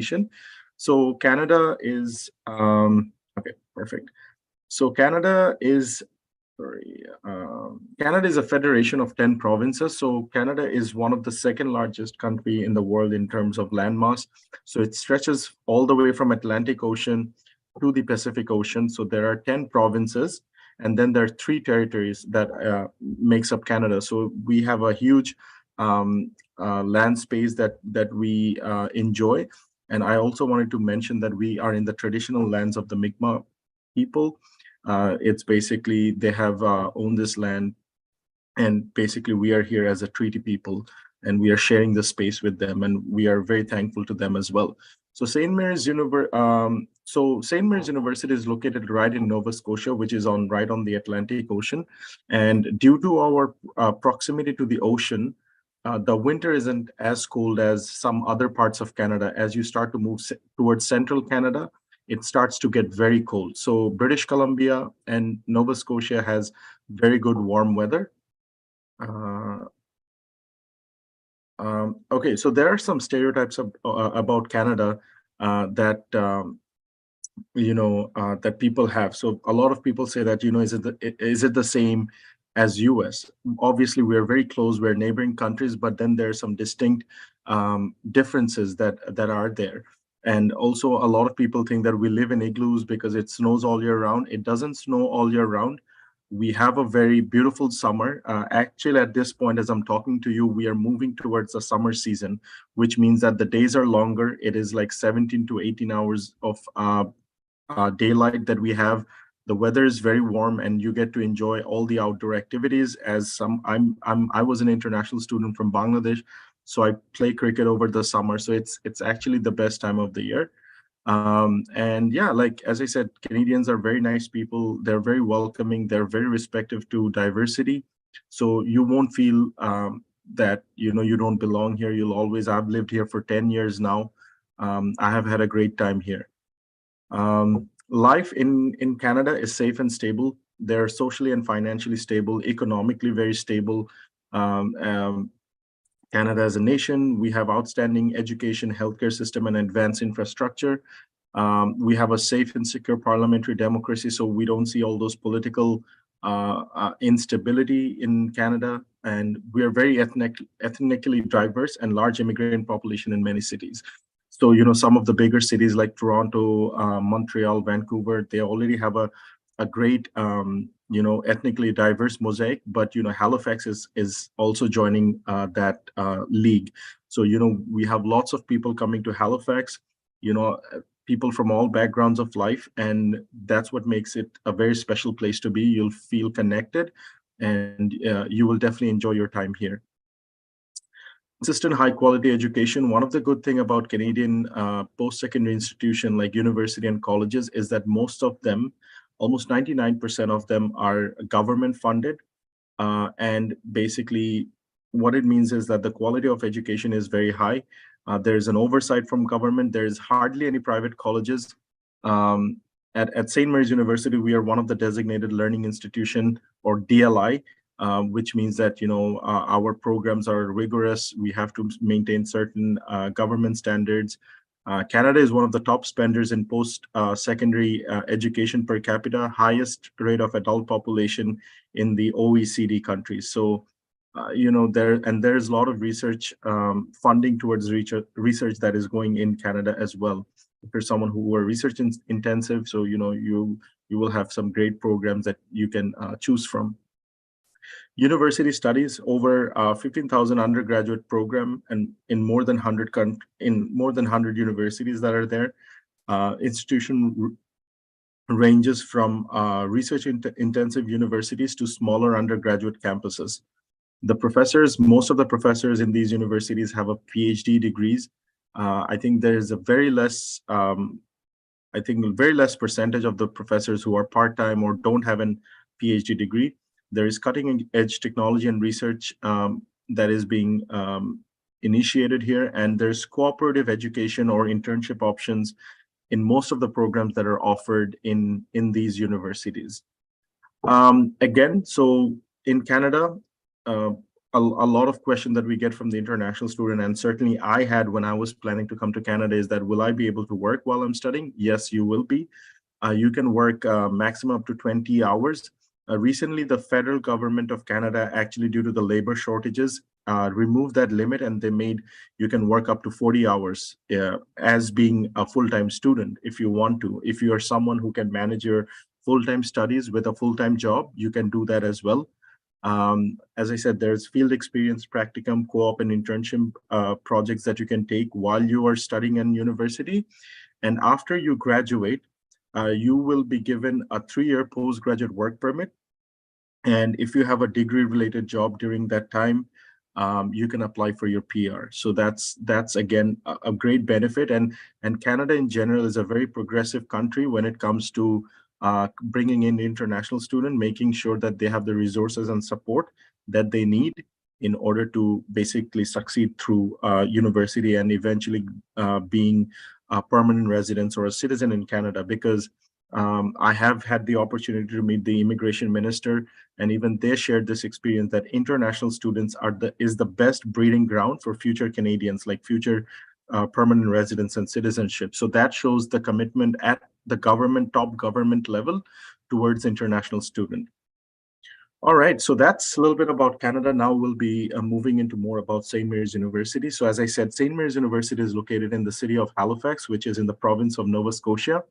nation. So Canada is okay, perfect. So Canada is Canada is a federation of 10 provinces. So Canada is one of the second largest country in the world in terms of landmass. So it stretches all the way from Atlantic Ocean to the Pacific Ocean. So there are 10 provinces, and then there are 3 territories that makes up Canada. So we have a huge land space that we enjoy. And I also wanted to mention that we are in the traditional lands of the Mi'kmaq people. It's basically they have owned this land, and basically we are here as a treaty people, and we are sharing the space with them, and we are very thankful to them as well. So St. Mary's University is located right in Nova Scotia, which is right on the Atlantic Ocean, and due to our proximity to the ocean, the winter isn't as cold as some other parts of Canada. As you start to move towards central Canada, it starts to get very cold. So British Columbia and Nova Scotia has very good warm weather. Okay, so there are some stereotypes about Canada that that people have. So a lot of people say that, is it the same as US? Obviously, we're very close, we're neighboring countries, but then there are some distinct differences that are there. And also, a lot of people think that we live in igloos because it snows all year round. It doesn't snow all year round. We have a very beautiful summer. Actually, at this point, as I'm talking to you, we are moving towards the summer season, which means that the days are longer. It is like 17 to 18 hours of daylight that we have. The weather is very warm, and you get to enjoy all the outdoor activities. I was an international student from Bangladesh, so I play cricket over the summer. So it's actually the best time of the year. And yeah, like as I said, Canadians are very nice people. They're very welcoming. They're very respectful to diversity. So you won't feel that you don't belong here. I've lived here for 10 years now. I have had a great time here. Life in Canada is safe and stable. They're socially and financially stable, economically very stable. Canada as a nation, we have outstanding education, healthcare system, and advanced infrastructure. We have a safe and secure parliamentary democracy, so we don't see all those political instability in Canada. And we are very ethnically diverse and large immigrant population in many cities. So, some of the bigger cities like Toronto, Montreal, Vancouver, they already have a great, ethnically diverse mosaic, but, Halifax is also joining that league. So, we have lots of people coming to Halifax, people from all backgrounds of life, and that's what makes it a very special place to be. You'll feel connected, and you will definitely enjoy your time here. Consistent high quality education. One of the good thing about Canadian post-secondary institution like university and colleges is that most of them, almost 99% of them, are government funded. And basically what it means is that the quality of education is very high. There's an oversight from government. There's hardly any private colleges. At St. Mary's University, we are one of the designated learning institution, or DLI, which means that our programs are rigorous. We have to maintain certain government standards. Canada is one of the top spenders in post-secondary education per capita, highest rate of adult population in the OECD countries. So, there's a lot of research funding towards research that is going in Canada as well. If you're someone who are research intensive, so you will have some great programs that you can choose from. University studies, over 15,000 undergraduate program, and in more than 100 universities that are there. Institution ranges from research intensive universities to smaller undergraduate campuses. Most of the professors in these universities have a PhD degrees. I think there is a very less percentage of the professors who are part-time or don't have an PhD degree. There is cutting edge technology and research that is being initiated here, and there's cooperative education or internship options in most of the programs that are offered in these universities. Again, so in Canada, a lot of questions that we get from the international student, and certainly I had when I was planning to come to Canada, is that will I be able to work while I'm studying? Yes, you will be. You can work maximum up to 20 hours. Recently, the federal government of Canada, actually due to the labor shortages, removed that limit, and they made you can work up to 40 hours as being a full-time student if you want to. If you are someone who can manage your full-time studies with a full-time job, you can do that as well. As I said, there's field experience, practicum, co-op, and internship projects that you can take while you are studying in university. And after you graduate, you will be given a 3-year postgraduate work permit. And if you have a degree-related job during that time, you can apply for your PR. So that's again a great benefit. And Canada in general is a very progressive country when it comes to bringing in international students, making sure that they have the resources and support that they need in order to basically succeed through university and eventually being a permanent resident or a citizen in Canada. Because I have had the opportunity to meet the immigration minister, and even they shared this experience that international students is the best breeding ground for future Canadians, like future permanent residents and citizenship. So that shows the commitment at the top government level towards international student. All right, so that's a little bit about Canada. Now we'll be moving into more about St. Mary's University. So as I said, St. Mary's University is located in the city of Halifax, which is in the province of Nova Scotia.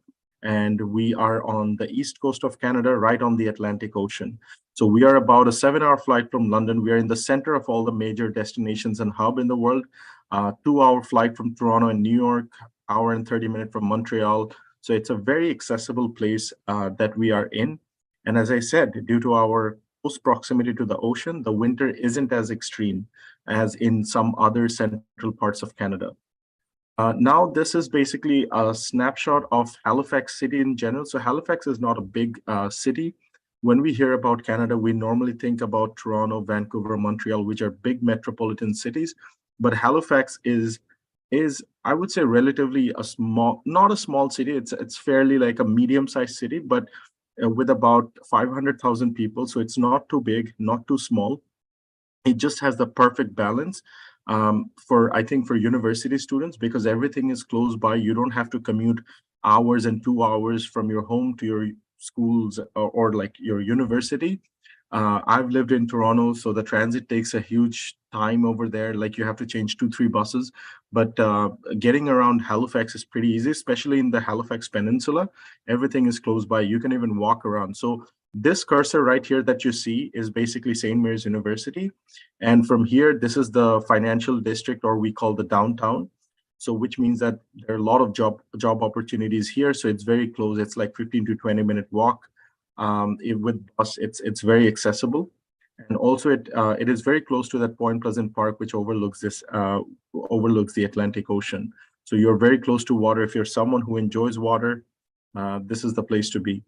And we are on the east coast of Canada, right on the Atlantic Ocean. So we are about a 7-hour flight from London. We are in the center of all the major destinations and hub in the world. 2-hour flight from Toronto and New York, hour and 30 minutes from Montreal. So it's a very accessible place that we are in. And as I said, due to our close proximity to the ocean, the winter isn't as extreme as in some other central parts of Canada. Now, this is basically a snapshot of Halifax City in general. So Halifax is not a big city. When we hear about Canada, we normally think about Toronto, Vancouver, Montreal, which are big metropolitan cities. But Halifax is I would say relatively not a small city. It's fairly like a medium-sized city, but with about 500,000 people. So it's not too big, not too small. It just has the perfect balance I think for university students, because everything is close by. You don't have to commute hours and 2 hours from your home to your schools or like your university. I've lived in Toronto, so the transit takes a huge time over there. Like you have to change 2-3 buses, but getting around Halifax is pretty easy, especially in the Halifax Peninsula. Everything is close by. You can even walk around. So this cursor right here that you see is basically St. Mary's University. And from here, this is the financial district, or we call the downtown. So which means that there are a lot of job opportunities here. So it's very close. It's like 15 to 20-minute walk. With bus, it's very accessible. And also it is very close to that Point Pleasant Park, which overlooks the Atlantic Ocean. So you're very close to water. If you're someone who enjoys water, this is the place to be.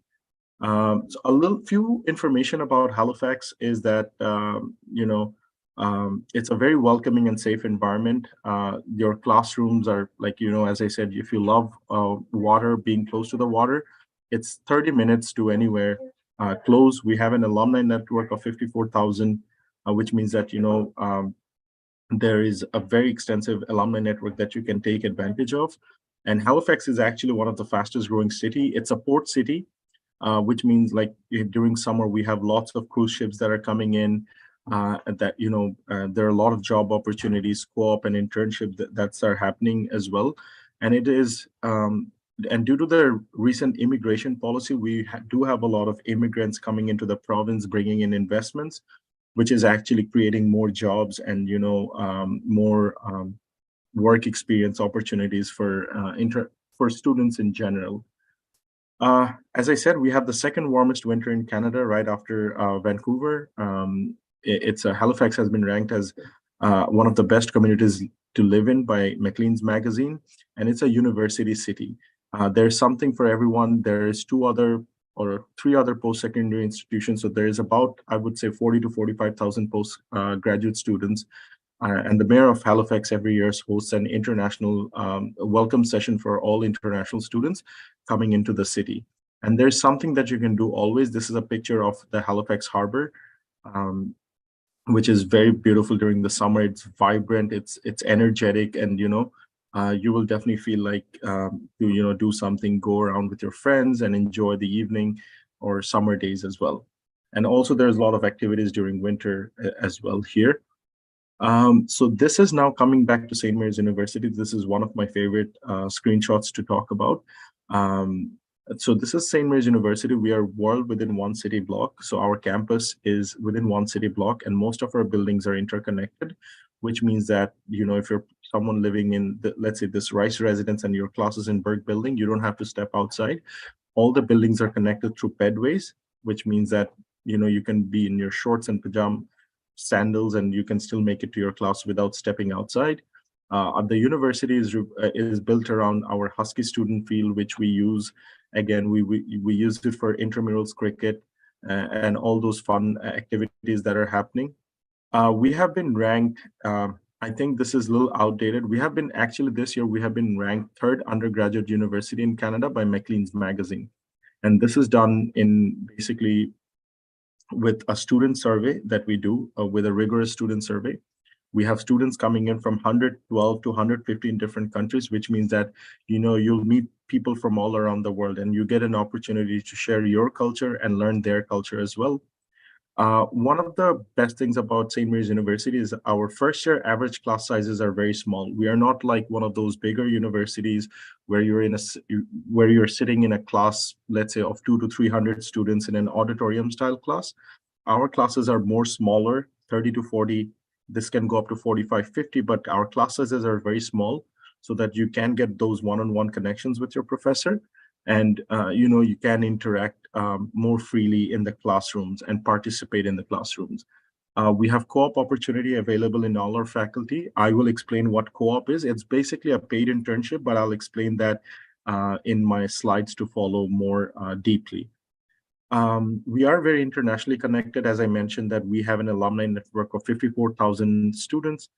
So a few information about Halifax is that it's a very welcoming and safe environment. Your classrooms are like, as I said, if you love water, being close to the water, it's 30 minutes to anywhere close. We have an alumni network of 54,000, which means that there is a very extensive alumni network that you can take advantage of. And Halifax is actually one of the fastest growing city. It's a port city, which means like during summer, we have lots of cruise ships that are coming in, there are a lot of job opportunities, co-op and internship that are happening as well. And it is, and due to the recent immigration policy, we do have a lot of immigrants coming into the province, bringing in investments, which is actually creating more jobs and, more work experience opportunities for students in general. As I said, we have the second warmest winter in Canada, right after Vancouver. Halifax has been ranked as one of the best communities to live in by Maclean's magazine, and it's a university city. There's something for everyone. There's 2 other or 3 other post-secondary institutions. So there is about, I would say, 40 to 45,000 postgraduate students. And the mayor of Halifax every year hosts an international welcome session for all international students coming into the city. And there's something that you can do always. This is a picture of the Halifax Harbor. which is very beautiful during the summer. It's vibrant, it's energetic, and you will definitely feel like to do something, go around with your friends and enjoy the evening or summer days as well. And also there's a lot of activities during winter as well here. So this is now coming back to St. Mary's University. This is one of my favorite screenshots to talk about. Um, so this is St. Mary's University. We are world within one city block. So our campus is within one city block, and most of our buildings are interconnected, which means that, if you're someone living in, let's say, this Rice residence and your class is in Burke building, you don't have to step outside. All the buildings are connected through pedways, which means that, you can be in your shorts and pajamas, sandals, and you can still make it to your class without stepping outside. The university is built around our Husky student field, which we use. Again, we use it for intramurals cricket and all those fun activities that are happening. We have been ranked. I think this is a little outdated. We have been actually this year we have been ranked third undergraduate university in Canada by Maclean's magazine, and this is done in basically with a student survey that we do with a rigorous student survey. We have students coming in from 112 to 115 different countries, which means that, you'll meet people from all around the world, and you get an opportunity to share your culture and learn their culture as well. One of the best things about St. Mary's University is our first year average class sizes are very small. We are not like one of those bigger universities where where you're sitting in a class, let's say, of 200 to 300 students in an auditorium style class. Our classes are more smaller, 30 to 40. This can go up to 45, 50, but our class sizes are very small so that you can get those one-on-one connections with your professor. And you can interact more freely in the classrooms and participate in the classrooms. We have co-op opportunity available in all our faculty. I will explain what co-op is. It's basically a paid internship, but I'll explain that in my slides to follow more deeply. We are very internationally connected. As I mentioned, that we have an alumni network of 54,000 students,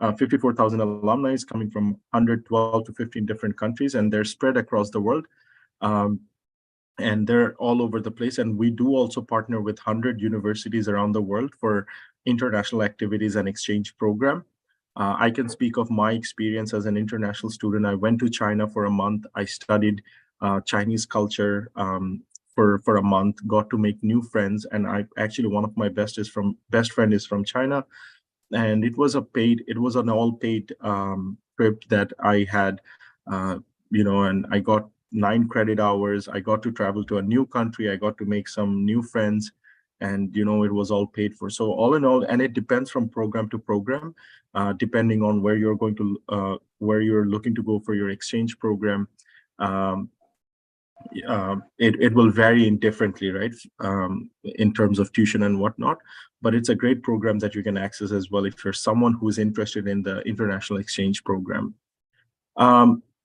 54,000 alumni coming from 112 to 15 different countries, and they're spread across the world. Um, and they're all over the place. And we do also partner with 100 universities around the world for international activities and exchange program. I can speak of my experience as an international student. I went to China for a month. I studied Chinese culture for a month, got to make new friends. And I actually, one of my best friend is from China. And it was an all paid trip that I had, and I got 9 credit hours. I got to travel to a new country. I got to make some new friends, and it was all paid for. So all in all, and it depends from program to program, depending on where you're looking to go for your exchange program. Um, it will vary indifferently, right? In terms of tuition and whatnot, but it's a great program that you can access as well if you're someone who's interested in the international exchange program.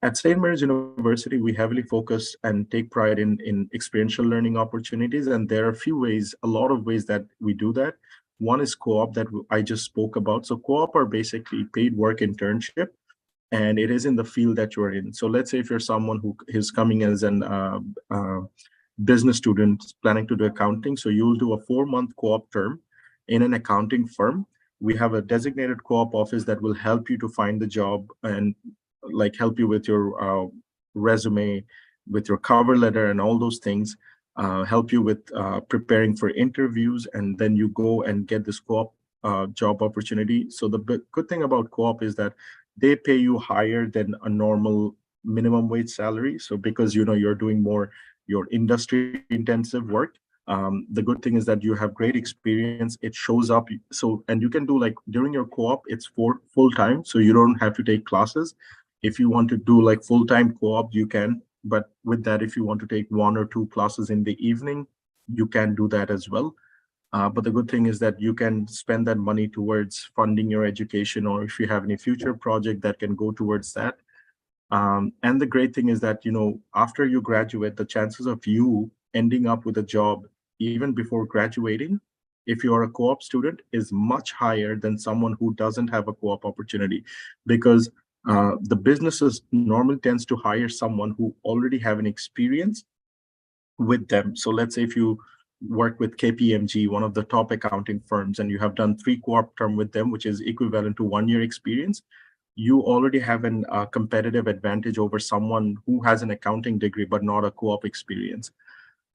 At St. Mary's University, we heavily focus and take pride in experiential learning opportunities, and there are a lot of ways that we do that. One is co-op that I just spoke about. So co-op are basically paid work internship, and it is in the field that you're in. So let's say if you're someone who is coming as an business student planning to do accounting, so you'll do a 4-month co-op term in an accounting firm. We have a designated co-op office that will help you to find the job and like help you with your resume, with your cover letter and all those things, help you with preparing for interviews, and then you go and get this co-op job opportunity. So the good thing about co-op is that they pay you higher than a normal minimum wage salary. So because you're doing more your industry intensive work, the good thing is that you have great experience. It shows up. So, and you can do like during your co-op, it's for full time, so you don't have to take classes. If you want to do like full-time co-op, you can. But with that, if you want to take 1 or 2 classes in the evening, you can do that as well. But the good thing is that you can spend that money towards funding your education, or if you have any future project that can go towards that. And the great thing is that, after you graduate, the chances of you ending up with a job even before graduating, if you are a co-op student, is much higher than someone who doesn't have a co-op opportunity, because the businesses normally tends to hire someone who already have an experience with them. So let's say if you work with KPMG, one of the top accounting firms, and you have done 3 co-op term with them, which is equivalent to 1 year experience, you already have an competitive advantage over someone who has an accounting degree but not a co-op experience.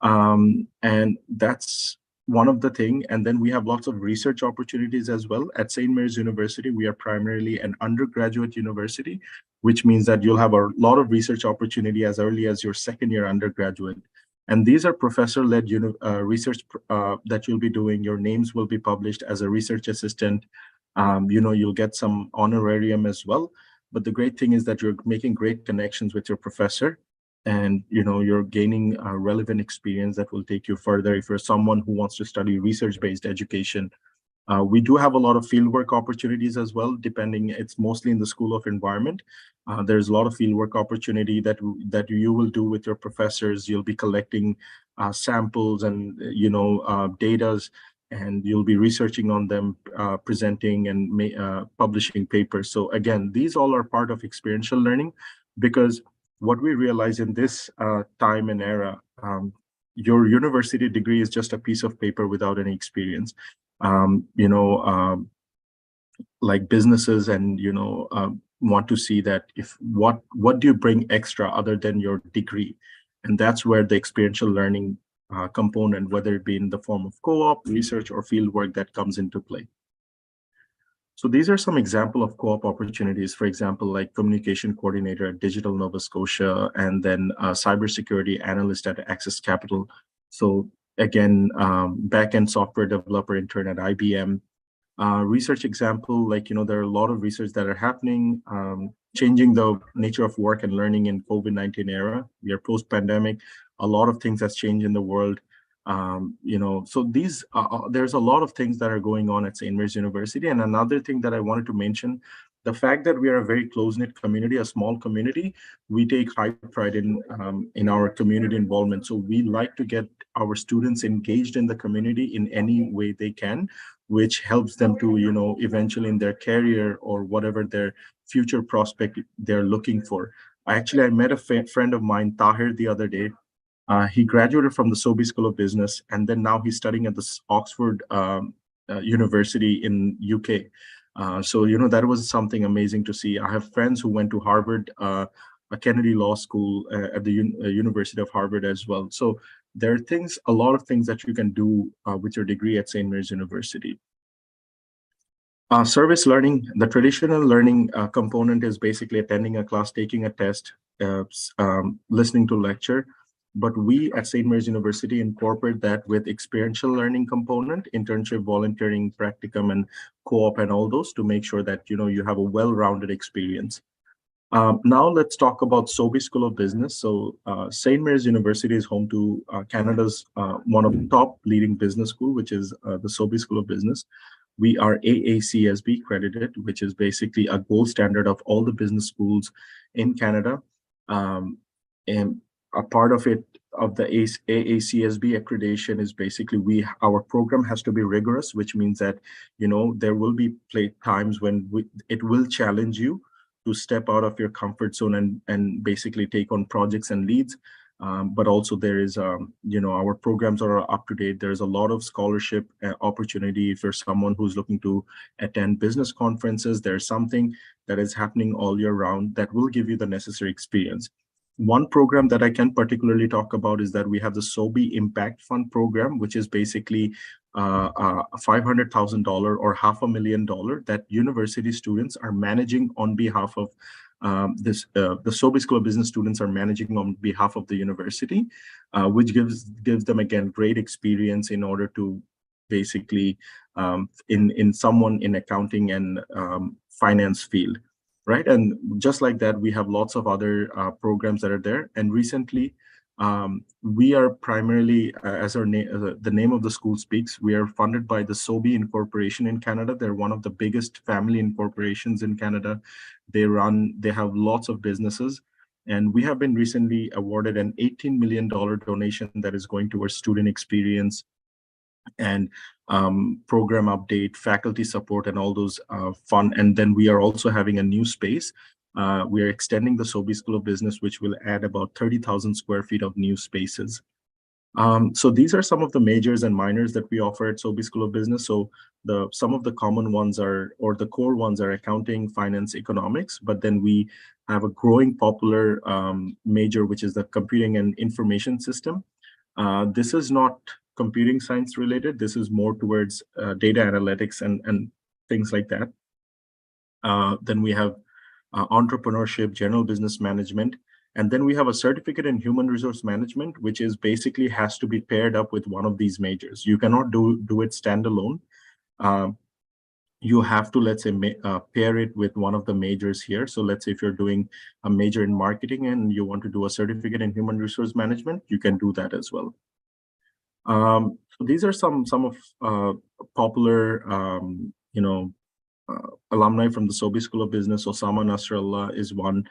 And that's one of the thing. And then we have lots of research opportunities as well. At St. Mary's University, we are primarily an undergraduate university, which means that you'll have a lot of research opportunity as early as your 2nd year undergraduate. And these are professor-led research that you'll be doing. Your names will be published as a research assistant. You'll get some honorarium as well. But the great thing is that you're making great connections with your professor, and you're gaining relevant experience that will take you further if you're someone who wants to study research-based education. We do have a lot of fieldwork opportunities as well, depending, it's mostly in the School of Environment. There's a lot of fieldwork opportunity that you will do with your professors. You'll be collecting samples and datas, and you'll be researching on them, presenting and publishing papers. So again, these all are part of experiential learning, because what we realize in this time and era, your university degree is just a piece of paper without any experience. Like businesses and want to see that if what do you bring extra other than your degree, and that's where the experiential learning component, whether it be in the form of co-op, research, or fieldwork, that comes into play. So these are some example of co-op opportunities, for example, like communication coordinator at Digital Nova Scotia, and then cybersecurity analyst at Access Capital. So again, back-end software developer intern at IBM. Research example, like, there are a lot of research that are happening, changing the nature of work and learning in COVID-19 era. We are post-pandemic. A lot of things has changed in the world. So these there's a lot of things that are going on at St. Mary's University. And another thing that I wanted to mention, the fact that we are a very close-knit community, a small community, we take high pride in our community involvement. So we like to get our students engaged in the community in any way they can, which helps them to, eventually in their career or whatever their future prospect they're looking for. I met a friend of mine, Tahir, the other day. He graduated from the Sobe School of Business, and then now he's studying at the Oxford University in UK. So that was something amazing to see. I have friends who went to Harvard, a Kennedy Law School at the University of Harvard as well. So there are a lot of things that you can do with your degree at St. Mary's University. Service learning, the traditional learning component is basically attending a class, taking a test, listening to lecture. But we at St. Mary's University incorporate that with experiential learning component, internship, volunteering, practicum, and co-op, and all those, to make sure that you have a well-rounded experience. Now let's talk about Sobe School of Business. So St. Mary's University is home to Canada's one of the top leading business school, which is the Sobe School of Business. We are AACSB accredited, which is basically a gold standard of all the business schools in Canada. And a part of it, of the AACSB accreditation, is basically our program has to be rigorous, which means that there will be times when it will challenge you to step out of your comfort zone and basically take on projects and leads. But also there is, our programs are up to date. There's a lot of scholarship opportunity if you're someone who's looking to attend business conferences. There's something that is happening all year round that will give you the necessary experience. One program that I can particularly talk about is that we have the Sobe Impact Fund program, which is basically $500,000 or $500,000 that university students are managing on behalf of the Sobe School of Business students are managing on behalf of the university, which gives them, again, great experience in order to basically in someone in accounting and finance field. Right, and just like that, we have lots of other programs that are there. And recently, we are primarily, as the name of the school speaks, we are funded by the Sobe Incorporation in Canada. They're one of the biggest family incorporations in Canada. They have lots of businesses, and we have been recently awarded an $18 million donation that is going towards student experience and program update, faculty support, and all those fun. And then we are also having a new space. We are extending the Sobe School of Business, which will add about 30,000 square feet of new spaces. So these are some of the majors and minors that we offer at Sobe School of Business. So some of the common ones are, or the core ones are accounting, finance, economics, but then we have a growing popular major, which is the computing and information system. This is not computing science related. This is more towards data analytics and things like that. Then we have entrepreneurship, general business management. And then we have a certificate in human resource management, which is basically has to be paired up with one of these majors. You cannot do it standalone. You have to, let's say, pair it with one of the majors here. So let's say if you're doing a major in marketing and you want to do a certificate in human resource management, you can do that as well. So these are some of popular, alumni from the Sobe School of Business. Osama Nasrallah is one.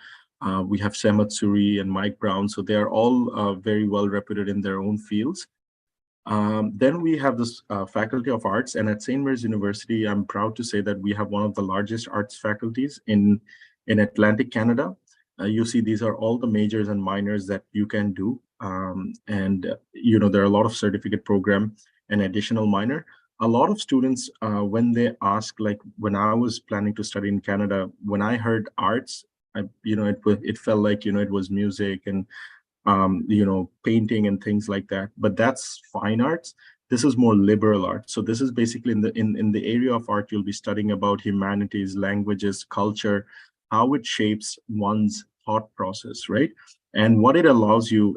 We have Semat Suri and Mike Brown. So they are all very well reputed in their own fields. Then we have this Faculty of Arts, and at St. Mary's University, I'm proud to say that we have one of the largest arts faculties in Atlantic Canada. You see, these are all the majors and minors that you can do. There are a lot of certificate program and additional minor. A lot of students, when they ask, like when I was planning to study in Canada, when I heard arts, it felt like, it was music and painting and things like that. But that's fine arts. This is more liberal art. So this is basically in the area of art, you'll be studying about humanities, languages, culture, how it shapes one's thought process, right? And what it allows you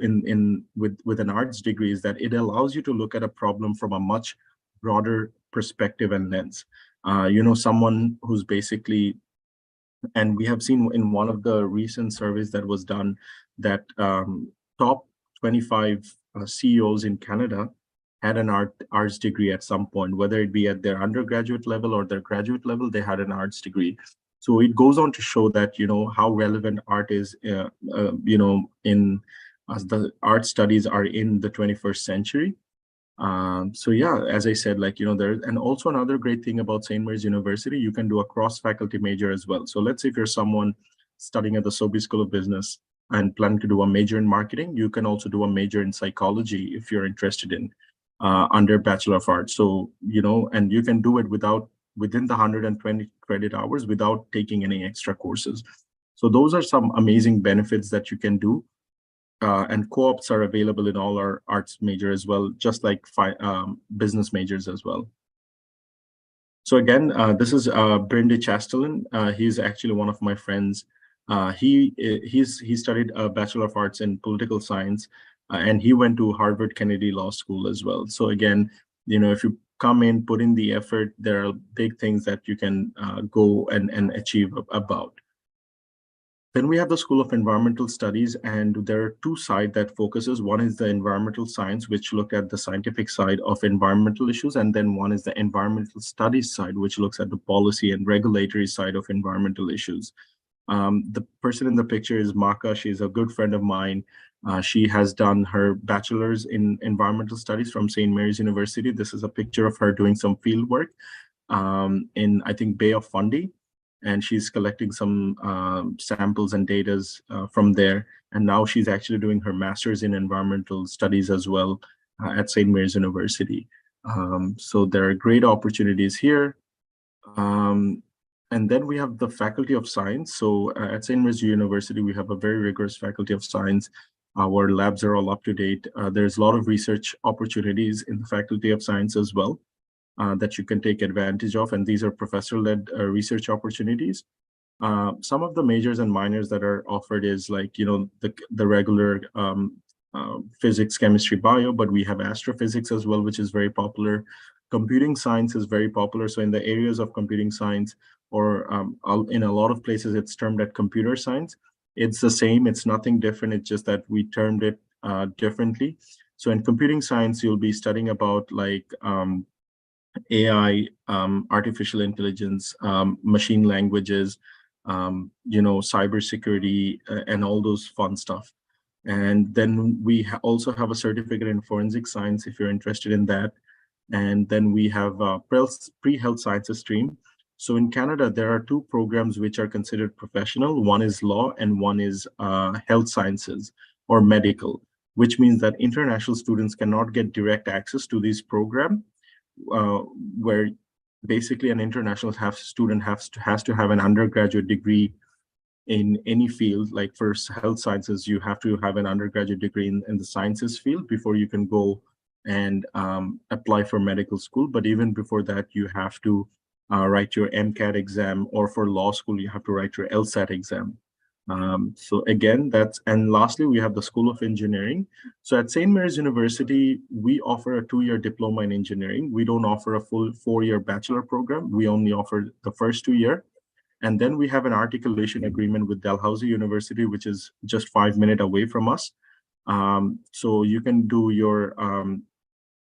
with an arts degree is that it allows you to look at a problem from a much broader perspective and lens. Someone who's basically, and we have seen in one of the recent surveys that was done that top 25 CEOs in Canada had an arts degree at some point, whether it be at their undergraduate level or their graduate level, they had an arts degree. So it goes on to show that, how relevant art is, in as the art studies are in the 21st century. So yeah, as I said, and also another great thing about St. Mary's University, you can do a cross-faculty major as well. So let's say if you're someone studying at the Sobe School of Business and planning to do a major in marketing, you can also do a major in psychology if you're interested in under Bachelor of Arts. So, and you can do it within the 120 credit hours without taking any extra courses. So those are some amazing benefits that you can do. And co-ops are available in all our arts major as well, just like business majors as well. So again, this is Brindy Chastelin. He's actually one of my friends. He studied a Bachelor of Arts in Political Science, and he went to Harvard Kennedy Law School as well. So again, if you come in, put in the effort, there are big things that you can go and achieve about. Then we have the School of Environmental Studies, and there are two sides that focuses. One is the environmental science, which look at the scientific side of environmental issues, and then one is the environmental studies side, which looks at the policy and regulatory side of environmental issues. The person in the picture is Maka. She's a good friend of mine. She has done her bachelor's in environmental studies from St. Mary's University. This is a picture of her doing some field work in, I think, Bay of Fundy. And she's collecting some samples and data from there. And now she's actually doing her master's in environmental studies as well at St. Mary's University. So there are great opportunities here. And then we have the Faculty of Science. So at St. Mary's University, we have a very rigorous Faculty of Science. Our labs are all up to date. There's a lot of research opportunities in the Faculty of Science as well. That you can take advantage of, and these are professor-led research opportunities. Some of the majors and minors that are offered is like, the regular physics, chemistry, bio, but we have astrophysics as well, which is very popular. Computing science is very popular. So in the areas of computing science, or in a lot of places, it's termed at computer science. It's the same, it's nothing different. It's just that we termed it differently. So in computing science, you'll be studying about like AI, artificial intelligence, machine languages, cybersecurity, and all those fun stuff. And then we also have a certificate in forensic science if you're interested in that. And then we have a pre-health sciences stream. So in Canada, there are two programs which are considered professional. One is law and one is health sciences or medical. which means that international students cannot get direct access to this program, where basically an international student has to have an undergraduate degree in any field. Like for health sciences, you have to have an undergraduate degree in the sciences field before you can go and apply for medical school. But even before that, you have to write your MCAT exam, or for law school, you have to write your LSAT exam. So again, and lastly, we have the School of Engineering. So at St. Mary's University, we offer a 2-year diploma in engineering. We don't offer a full 4-year bachelor program. We only offer the first 2 year. And then we have an articulation agreement with Dalhousie University, which is just 5 minutes away from us. So you can do your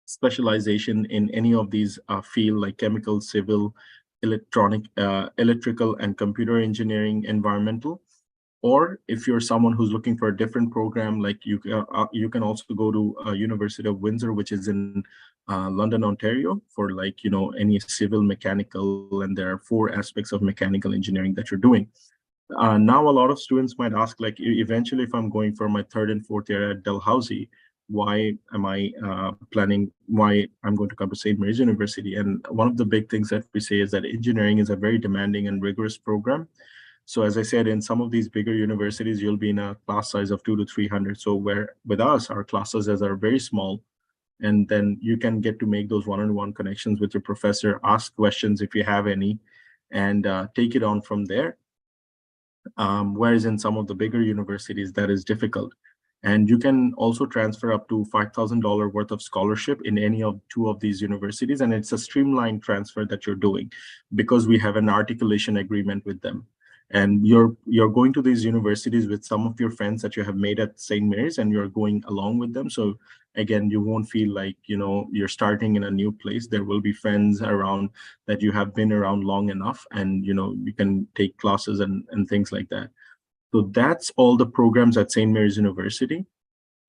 specialization in any of these field, like chemical, civil, electrical, and computer engineering, environmental. Or if you're someone who's looking for a different program, like you can also go to University of Windsor, which is in London, Ontario, for like, any civil, mechanical, and there are 4 aspects of mechanical engineering that you're doing. Now, a lot of students might ask, like, eventually, if I'm going for my 3rd and 4th year at Dalhousie, why am I why I'm going to come to St. Mary's University? And one of the big things that we say is that engineering is a very demanding and rigorous program. So as I said, in some of these bigger universities, you'll be in a class size of 200 to 300. So where with us, our class sizes are very small. And then you can get to make those one-on-one connections with your professor, ask questions if you have any, and take it on from there. Whereas in some of the bigger universities, that is difficult. And you can also transfer up to $5,000 worth of scholarship in any of 2 of these universities. And it's a streamlined transfer that you're doing because we have an articulation agreement with them. And you're going to these universities with some of your friends that you have made at St. Mary's, and you're going along with them. So again, you won't feel like, you're starting in a new place. There will be friends around that you have been around long enough, and, you can take classes and things like that. So that's all the programs at St. Mary's University.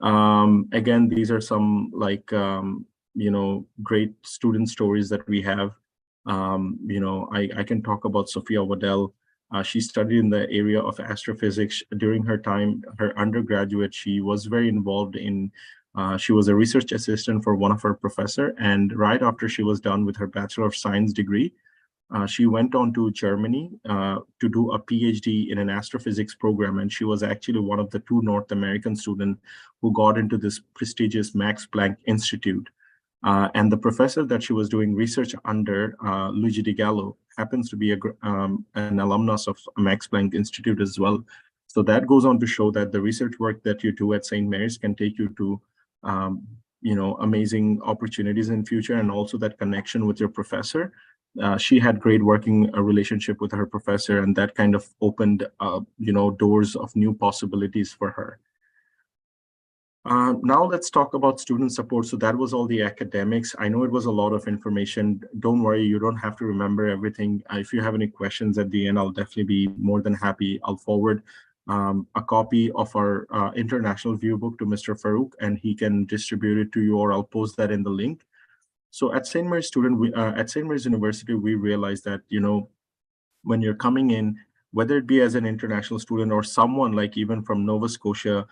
Again, these are some great student stories that we have. I can talk about Sophia Waddell. She studied in the area of astrophysics. During her time, her undergraduate, she was very involved in, she was a research assistant for one of her professor. And right after she was done with her Bachelor of Science degree, she went on to Germany to do a PhD in an astrophysics program. And she was actually one of the 2 North American students who got into this prestigious Max Planck Institute. And the professor that she was doing research under, Luigi Di Gallo, happens to be an alumnus of Max Planck Institute as well. So that goes on to show that the research work that you do at St. Mary's can take you to, amazing opportunities in future, and also that connection with your professor. She had great working relationship with her professor, and that kind of opened, doors of new possibilities for her. Now let's talk about student support. So that was all the academics. I know it was a lot of information. Don't worry, you don't have to remember everything. If you have any questions at the end, I'll definitely be more than happy. I'll forward a copy of our international view book to Mr. Farouk, and he can distribute it to you, or I'll post that in the link. So at St. Mary's at St. Mary's University, we realized that, when you're coming in, whether it be as an international student or someone like even from Nova Scotia,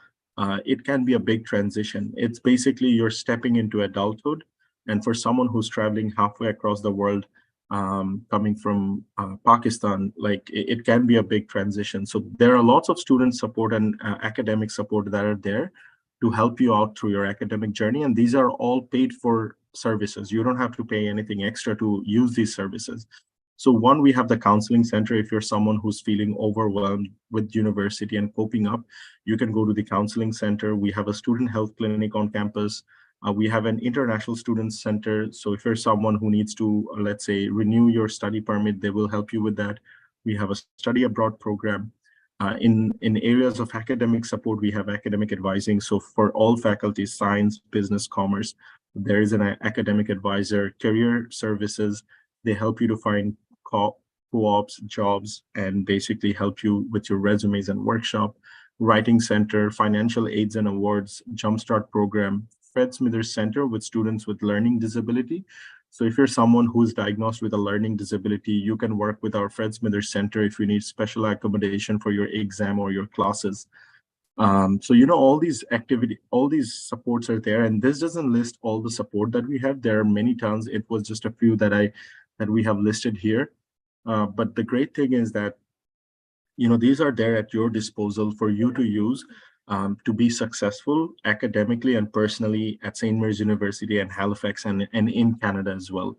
it can be a big transition. It's basically you're stepping into adulthood. And for someone who's traveling halfway across the world, coming from Pakistan, like it can be a big transition. So there are lots of student support and academic support that are there to help you out through your academic journey. And these are all paid for services. You don't have to pay anything extra to use these services. So one, we have the counseling center. If you're someone who's feeling overwhelmed with university and coping up, you can go to the counseling center. We have a student health clinic on campus. We have an international students center. So if you're someone who needs to, let's say, renew your study permit, they will help you with that. We have a study abroad program. In areas of academic support, we have academic advising. So for all faculties, science, business, commerce, there is an academic advisor. Career services, they help you to find co-ops, jobs, and basically help you with your resumes and workshop. Writing center, financial aids and awards, jumpstart program, Fred Smithers Center with students with learning disability. So if you're someone who's diagnosed with a learning disability, you can work with our Fred Smithers Center if you need special accommodation for your exam or your classes. So, all these supports are there, and this doesn't list all the support that we have. There are many tons. It was just a few that we have listed here. But the great thing is that, these are there at your disposal for you to use to be successful academically and personally at St. Mary's University and Halifax and in Canada as well.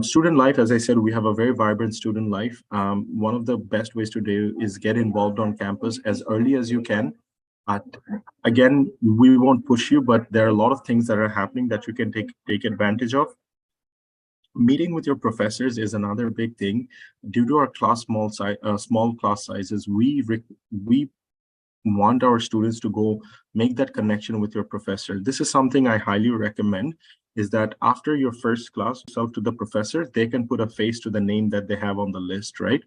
Student life, as I said, we have a very vibrant student life. One of the best ways to do is get involved on campus as early as you can. Uh, Again, we won't push you, but there are a lot of things that are happening that you can take advantage of. Meeting with your professors is another big thing. Due to our small class sizes, we want our students to go make that connection with your professor. This is something I highly recommend, is that after your first class, yourself to the professor, they can put a face to the name that they have on the list, right?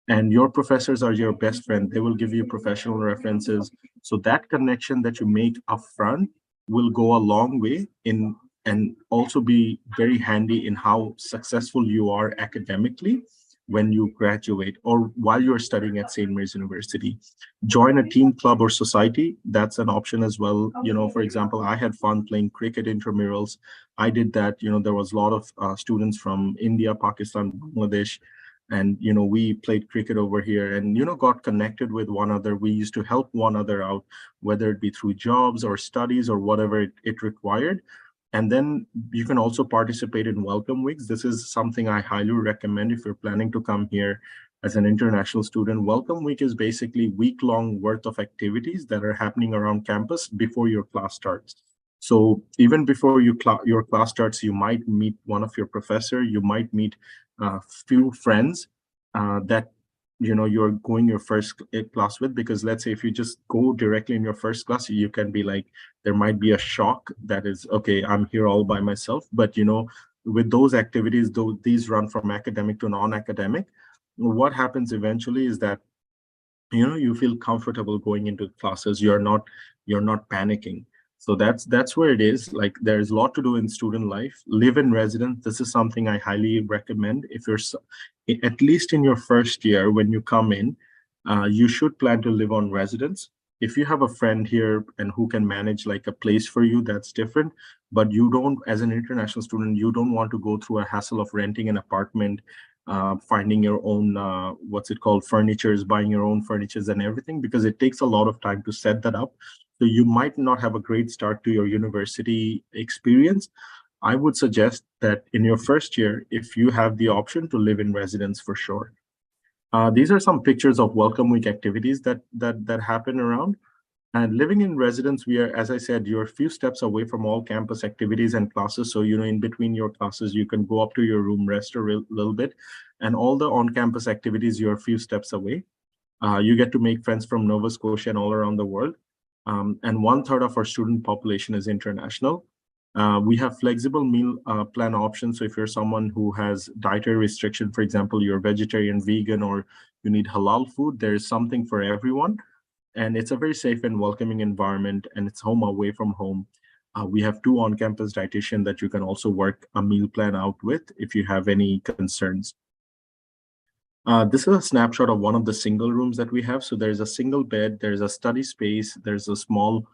And your professors are your best friend. They will give you professional references. So that connection that you make upfront will go a long way in, and also be very handy in how successful you are academically when you graduate or while you're studying at St. Mary's University. Join a team, club, or society. That's an option as well. For example, I had fun playing cricket intramurals. I did that. There was a lot of students from India, Pakistan, Bangladesh, and we played cricket over here and got connected with one another. We used to help one another out, whether it be through jobs or studies or whatever it required. And then you can also participate in welcome weeks. This is something I highly recommend if you're planning to come here as an international student. Welcome week is basically week-long worth of activities that are happening around campus before your class starts. So even before your class starts, you might meet one of your professor, you might meet a few friends that you're going your first class with, because let's say if you just go directly in your first class, you can be like, there might be a shock that is, okay, I'm here all by myself. But with those activities, though these run from academic to non-academic, what happens eventually is that you feel comfortable going into classes. You're not panicking. So that's where it is. Like, there's a lot to do in student life. Live in residence, this is something I highly recommend. If you're at least in your first year, when you come in, you should plan to live on residence. If you have a friend here and who can manage like a place for you, that's different. But you don't, as an international student, you don't want to go through a hassle of renting an apartment, finding your own what's it called, furnitures, buying your own furnitures and everything, because it takes a lot of time to set that up. So you might not have a great start to your university experience. I would suggest that in your first year, if you have the option, to live in residence for sure. These are some pictures of welcome week activities that happen around. And living in residence, we are, as I said, you're a few steps away from all campus activities and classes. So, in between your classes, you can go up to your room, rest a little bit, and all the on-campus activities, you're a few steps away. You get to make friends from Nova Scotia and all around the world. And 1/3 of our student population is international. We have flexible meal plan options. So if you're someone who has dietary restriction, for example, you're vegetarian, vegan, or you need halal food, there is something for everyone. And it's a very safe and welcoming environment, and it's home away from home. We have 2 on-campus dietitians that you can also work a meal plan out with if you have any concerns. This is a snapshot of one of the single rooms that we have. So there's a single bed, there's a study space, there's a small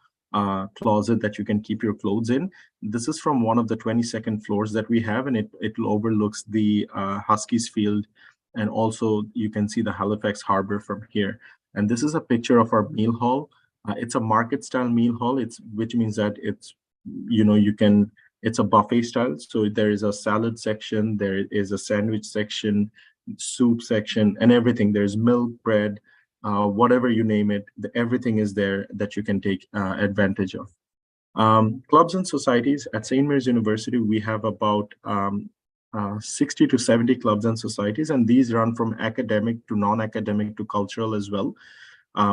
closet that you can keep your clothes in. This is from one of the 22nd floors that we have, and it overlooks the Huskies field, and also you can see the Halifax Harbor from here. And this is a picture of our meal hall. It's a market style meal hall, which means that it's it's a buffet style. So there is a salad section, there is a sandwich section, soup section, and everything. There's milk, bread, whatever you name it, everything is there that you can take advantage of. Clubs and societies at St. Mary's University, we have about 60 to 70 clubs and societies, and these run from academic to non-academic to cultural as well.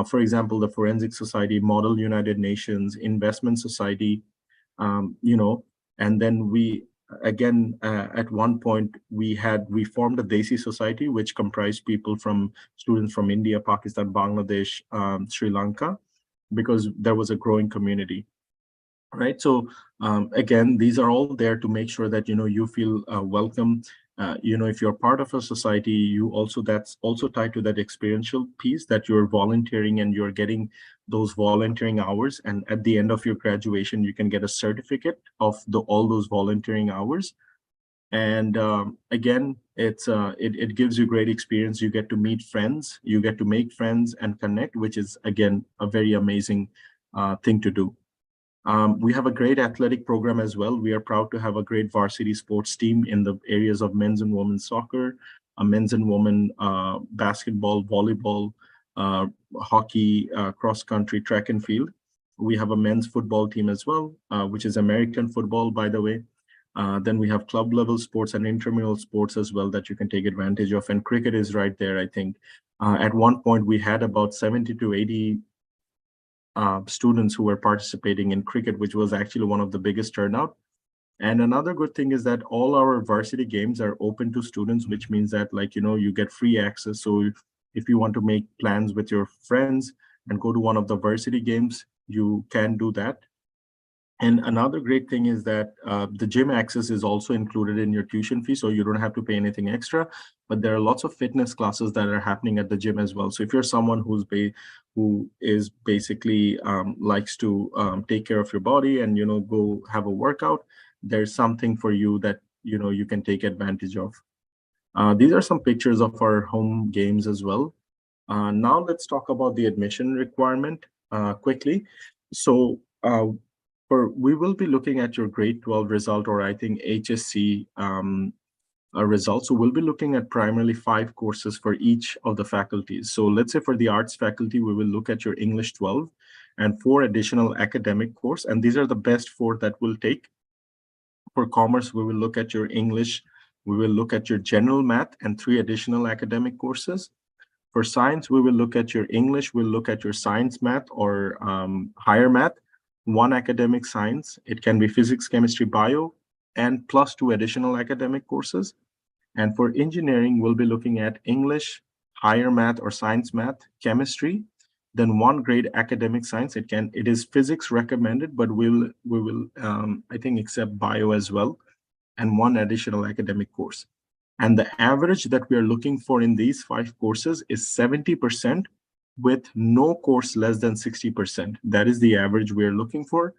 For example, the Forensic Society, Model United Nations, Investment Society, and then at one point we formed a Desi Society, which comprised people from students from India, Pakistan, Bangladesh, Sri Lanka, because there was a growing community. Right. So again, these are all there to make sure that you feel welcome. if you're part of a society, that's also tied to that experiential piece, that you're volunteering and you're getting those volunteering hours. And at the end of your graduation, you can get a certificate of all those volunteering hours. And again, it gives you great experience. You get to meet friends, you get to make friends and connect, which is again a very amazing thing to do. We have a great athletic program as well. We are proud to have a great varsity sports team in the areas of men's and women's soccer, men's and women basketball, volleyball, hockey, cross country, track and field. We have a men's football team as well, which is American football, by the way. Then we have club level sports and intramural sports as well that you can take advantage of. And cricket is right there, I think. At one point, we had about 70 to 80 students who were participating in cricket, which was actually one of the biggest turnout. And another good thing is that all our varsity games are open to students, which means that, like, you get free access. So if you want to make plans with your friends and go to one of the varsity games, you can do that. And another great thing is that the gym access is also included in your tuition fee, so you don't have to pay anything extra. But there are lots of fitness classes that are happening at the gym as well. So if you're someone who is basically likes to take care of your body and go have a workout, there's something for you that you can take advantage of. These are some pictures of our home games as well. Now let's talk about the admission requirement quickly. So we will be looking at your grade 12 result, or I think HSC result. So we'll be looking at primarily 5 courses for each of the faculties. So let's say for the arts faculty, we will look at your English 12 and 4 additional academic course. And these are the best 4 that we'll take. For commerce, we will look at your English, we will look at your general math and 3 additional academic courses. For science, we will look at your English, we'll look at your science math or higher math, 1 academic science. It can be physics, chemistry, bio, and plus 2 additional academic courses. And for engineering, we'll be looking at English, higher math or science math, chemistry, then 1 grade academic science. It is physics recommended, but we will I think accept bio as well, and 1 additional academic course. And the average that we are looking for in these 5 courses is 70%, with no course less than 60%. That is the average we are looking for.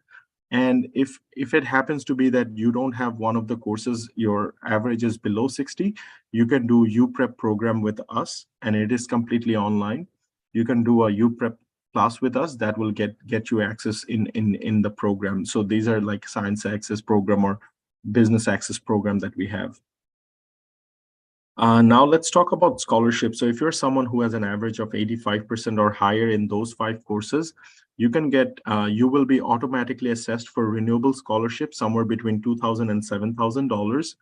And if it happens to be that you don't have one of the courses, your average is below 60, you can do UPrep program with us, and it is completely online. You can do a UPrep class with us that will get you access in the program. So these are like science access program or business access program that we have. Now let's talk about scholarships. So if you're someone who has an average of 85% or higher in those 5 courses, you will be automatically assessed for renewable scholarship somewhere between $2,000 and $7,000.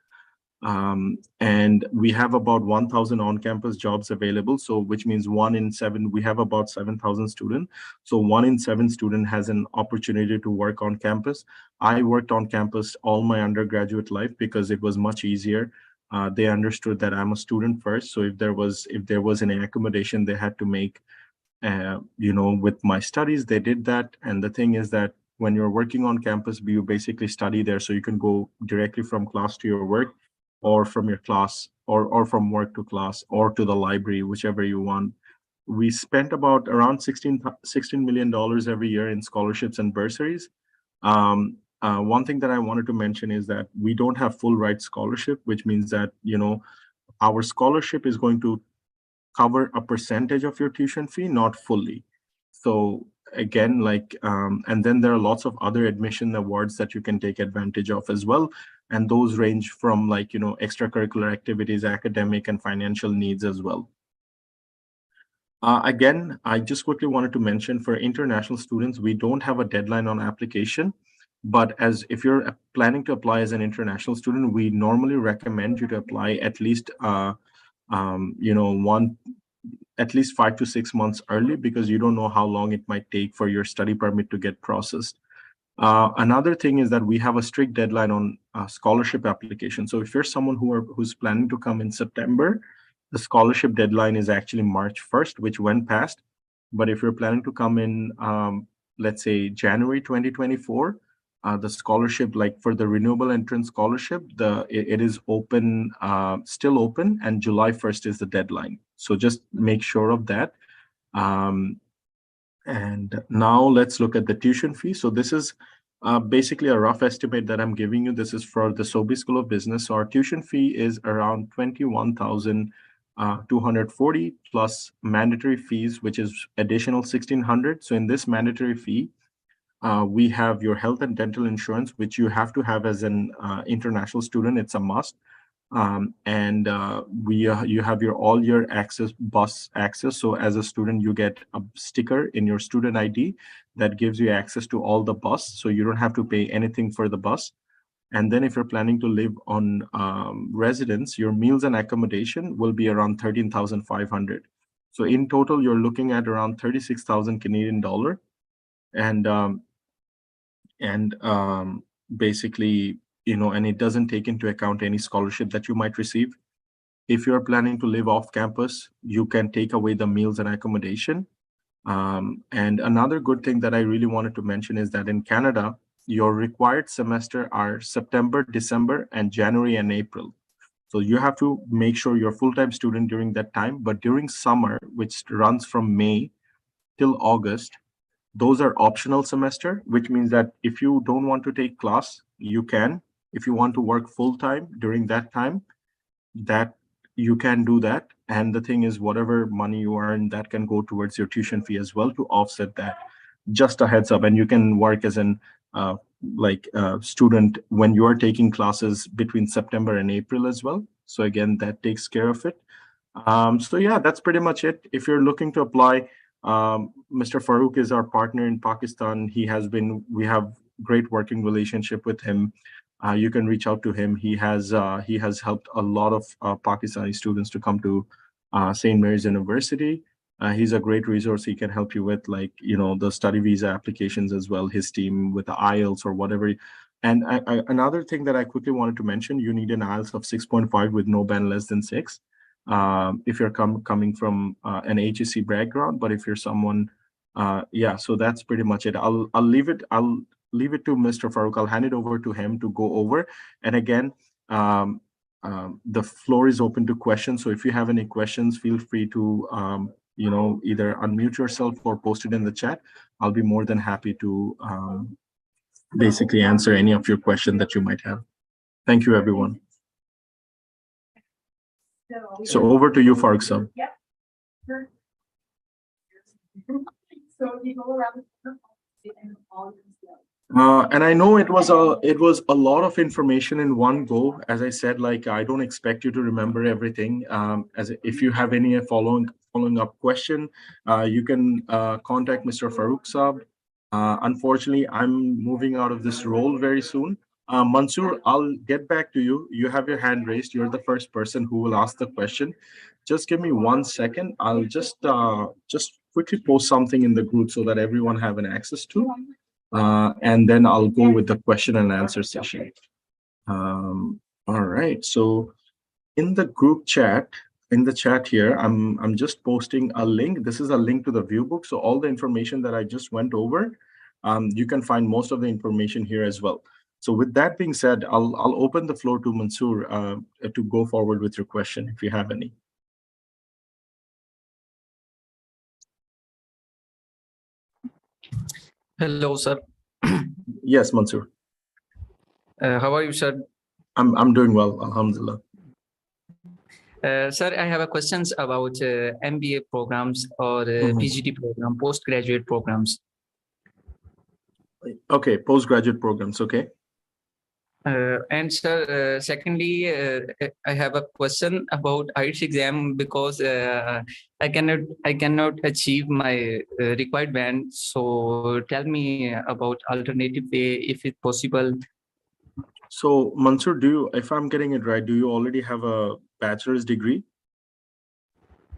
And we have about 1,000 on-campus jobs available. So which means 1 in 7, we have about 7,000 students. So 1 in 7 student has an opportunity to work on campus. I worked on campus all my undergraduate life because it was much easier. They understood that I'm a student first. So if there was any accommodation they had to make, with my studies, they did that. And the thing is that when you're working on campus, you basically study there. So you can go directly from class to your work, or from your class, or from work to class, or to the library, whichever you want. We spent about around $16 million every year in scholarships and bursaries. One thing that I wanted to mention is that we don't have full ride scholarship, which means that, our scholarship is going to cover a percentage of your tuition fee, not fully. So again, and then there are lots of other admission awards that you can take advantage of as well. And those range from extracurricular activities, academic and financial needs as well. Again, I just quickly wanted to mention for international students, we don't have a deadline on application. But if you're planning to apply as an international student, we normally recommend you to apply at least, at least 5 to 6 months early, because you don't know how long it might take for your study permit to get processed. Another thing is that we have a strict deadline on scholarship application. So if you're someone who's planning to come in September, the scholarship deadline is actually March 1st, which went past. But if you're planning to come in, let's say January 2024, the scholarship, like for the renewable entrance scholarship, it is open, still open, and July 1st is the deadline. So just make sure of that. And now let's look at the tuition fee. So this is basically a rough estimate that I'm giving you. This is for the Sobe School of Business. So our tuition fee is around 21,240 plus mandatory fees, which is additional 1,600. So in this mandatory fee, we have your health and dental insurance, which you have to have as an international student. It's a must. And you have your all year access, bus access. So as a student, you get a sticker in your student ID that gives you access to all the bus. So you don't have to pay anything for the bus. And then if you're planning to live on residence, your meals and accommodation will be around 13,500. So in total, you're looking at around 36,000 Canadian dollar. And basically, and it doesn't take into account any scholarship that you might receive. If you're planning to live off campus, you can take away the meals and accommodation. And another good thing that I really wanted to mention is that in Canada, your required semester are September, December, and January and April. So you have to make sure you're a full-time student during that time. But during summer, which runs from May till August, those are optional semester, which means that if you don't want to take class, you can. If you want to work full-time during that time, that you can do that. And the thing is, whatever money you earn, that can go towards your tuition fee as well to offset that. Just a heads up. And you can work as an student when you are taking classes between September and April as well. So again, that takes care of it. So yeah, that's pretty much it. If you're looking to apply, Mr. Farouk is our partner in Pakistan. We have great working relationship with him. You can reach out to him. He has helped a lot of Pakistani students to come to St. Mary's University. He's a great resource. He can help you with the study visa applications as well, his team with the IELTS or whatever. And another thing that I quickly wanted to mention, you need an IELTS of 6.5 with no band less than 6. If you're coming from an HEC background, but if you're someone, so that's pretty much it. I'll leave it to Mr. Farouk. I'll hand it over to him to go over. And again, the floor is open to questions. So if you have any questions, feel free to either unmute yourself or post it in the chat. I'll be more than happy to basically answer any of your questions that you might have. Thank you, everyone. So over to you, Farouk Sab. Yeah. Sure. So you go around and all and I know it was a lot of information in one go. As I said, I don't expect you to remember everything. If you have any following up question, you can contact Mr. Farouk Sab. Unfortunately, I'm moving out of this role very soon. Mansoor, I'll get back to you. You have your hand raised. You're the first person who will ask the question. Just give me 1 second. I'll just quickly post something in the group so that everyone have an access to. And then I'll go with the question and answer session. All right. So in the group chat, here, I'm just posting a link. This is a link to the view book. So all the information that I just went over, you can find most of the information here as well. So with that being said, I'll open the floor to Mansoor to go forward with your question if you have any. Hello, sir. Yes, Mansoor. How are you, sir? I'm doing well, alhamdulillah. Sir, I have a questions about MBA programs or PGD program, postgraduate programs. Okay, postgraduate programs. Okay. And sir, secondly, I have a question about IELTS exam because I cannot achieve my required band. So tell me about alternative way if it's possible. So Mansoor, if I'm getting it right, do you already have a bachelor's degree?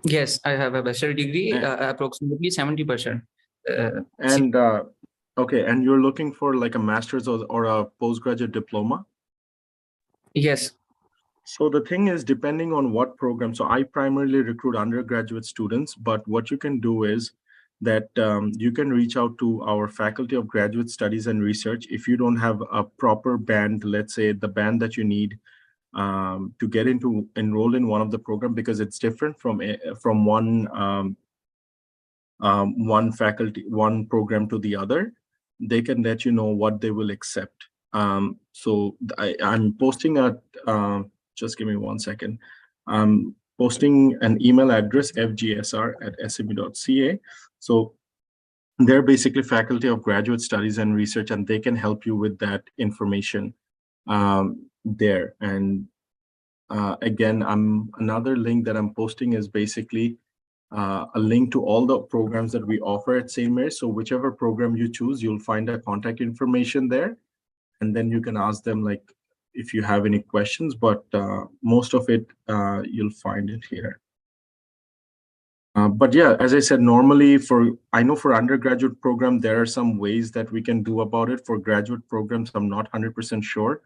Yes, I have a bachelor degree, approximately 70%. Okay, and you're looking for like a master's or a postgraduate diploma? Yes. So the thing is, depending on what program, so I primarily recruit undergraduate students, but what you can do is that you can reach out to our Faculty of Graduate Studies and Research if you don't have a proper band, let's say the band that you need to get into enroll in one of the program, because it's different from one program to the other. They can let you know what they will accept. So I'm posting just give me 1 second. I'm posting an email address, fgsr@sme.ca. So they're basically Faculty of Graduate Studies and Research, and they can help you with that information there. And again, another link that I'm posting is basically a link to all the programs that we offer at St. Mary's. So whichever program you choose, you'll find a contact information there, and then you can ask them like if you have any questions, but most of it you'll find it here. But yeah, as I said, normally I know for undergraduate program, there are some ways that we can do about it. For graduate programs, I'm not 100% sure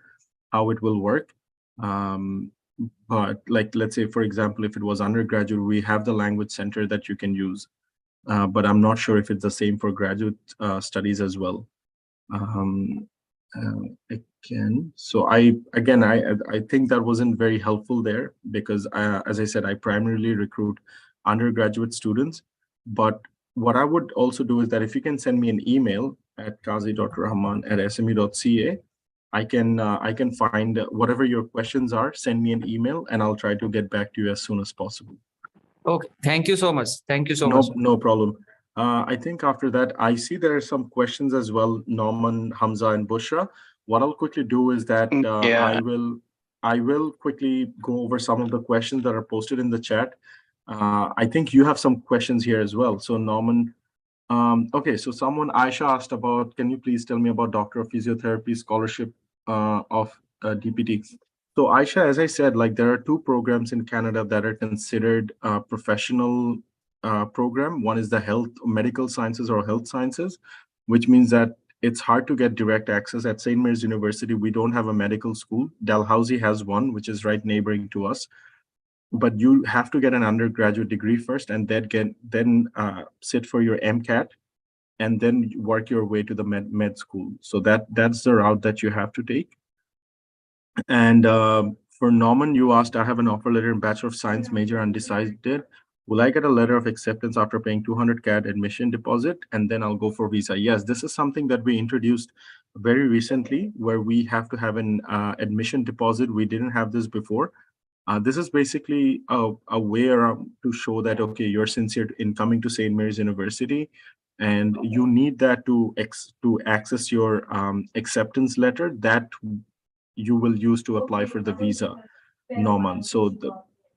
how it will work. But like, let's say, for example, if it was undergraduate, we have the language center that you can use. But I'm not sure if it's the same for graduate studies as well. Again, so I think that wasn't very helpful there, because as I said, I primarily recruit undergraduate students. But what I would also do is that if you can send me an email at kazi.rahman@sme.ca, I can find whatever your questions are, send me an email, and I'll try to get back to you as soon as possible. Okay, thank you so much. Thank you so much. No problem. I think after that, I see there are some questions as well, Norman, Hamza, and Bushra. What I'll quickly do is that I will quickly go over some of the questions that are posted in the chat. I think you have some questions here as well. So Norman, okay, so someone, Aisha, asked about, can you please tell me about Doctor of Physiotherapy scholarship of DPT? So Aisha, as I said, like there are two programs in Canada that are considered professional program. One is the medical sciences or health sciences, which means that it's hard to get direct access. At St. Mary's University, we don't have a medical school. Dalhousie has one, which is right neighboring to us. But you have to get an undergraduate degree first, and then sit for your MCAT, and then work your way to the med school. So that's the route that you have to take. And for Norman, you asked, I have an offer letter in Bachelor of Science major undecided. Will I get a letter of acceptance after paying 200 CAD admission deposit, and then I'll go for visa? Yes, this is something that we introduced very recently, where we have to have an admission deposit. We didn't have this before. This is basically a way around to show that, okay, you're sincere in coming to St. Mary's University, and you need that to access your acceptance letter that you will use to apply for the visa, Norman. So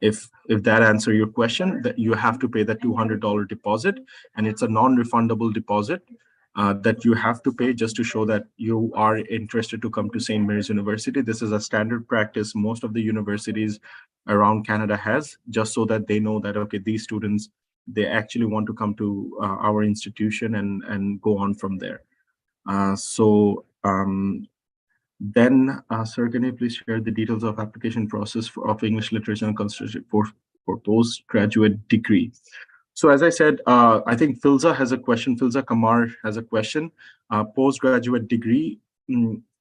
if that answers your question, that you have to pay the $200 deposit, and it's a non-refundable deposit that you have to pay just to show that you are interested to come to St. Mary's University. This is a standard practice most of the universities around Canada has, just so that they know that, okay, these students, they actually want to come to our institution and go on from there. Then, sir, can you please share the details of application process of English literature and constitution for postgraduate degree? So as I said, I think Filza has a question. Filza Kamar has a question. Postgraduate degree,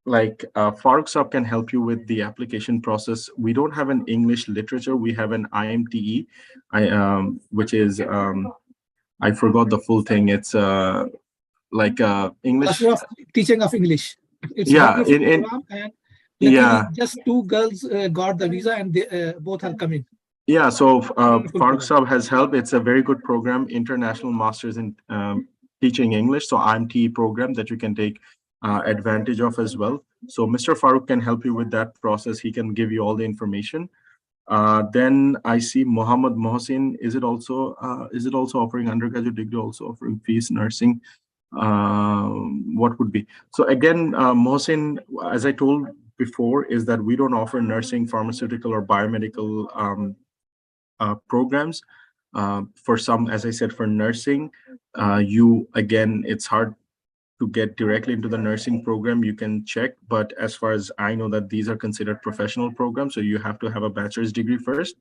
like Farooq Saab can help you with the application process. We don't have an English literature. We have an IMTE, which is, I forgot the full thing. It's like English. Teaching of English. It's just two girls got the visa, and they both are coming. Yeah, so Farooq Saab has helped. It's a very good program, International Masters in Teaching English. So IMTE program that you can take advantage of as well. So Mr. Farooq can help you with that process. He can give you all the information. Then I see Mohammed Mohsin. Is it also offering undergraduate degree, also offering fees, nursing? What would be? So again, Mohsin, as I told before, is that we don't offer nursing, pharmaceutical, or biomedical programs. For some, as I said, for nursing, it's hard to get directly into the nursing program. You can check, but as far as I know, that these are considered professional programs, so you have to have a bachelor's degree first.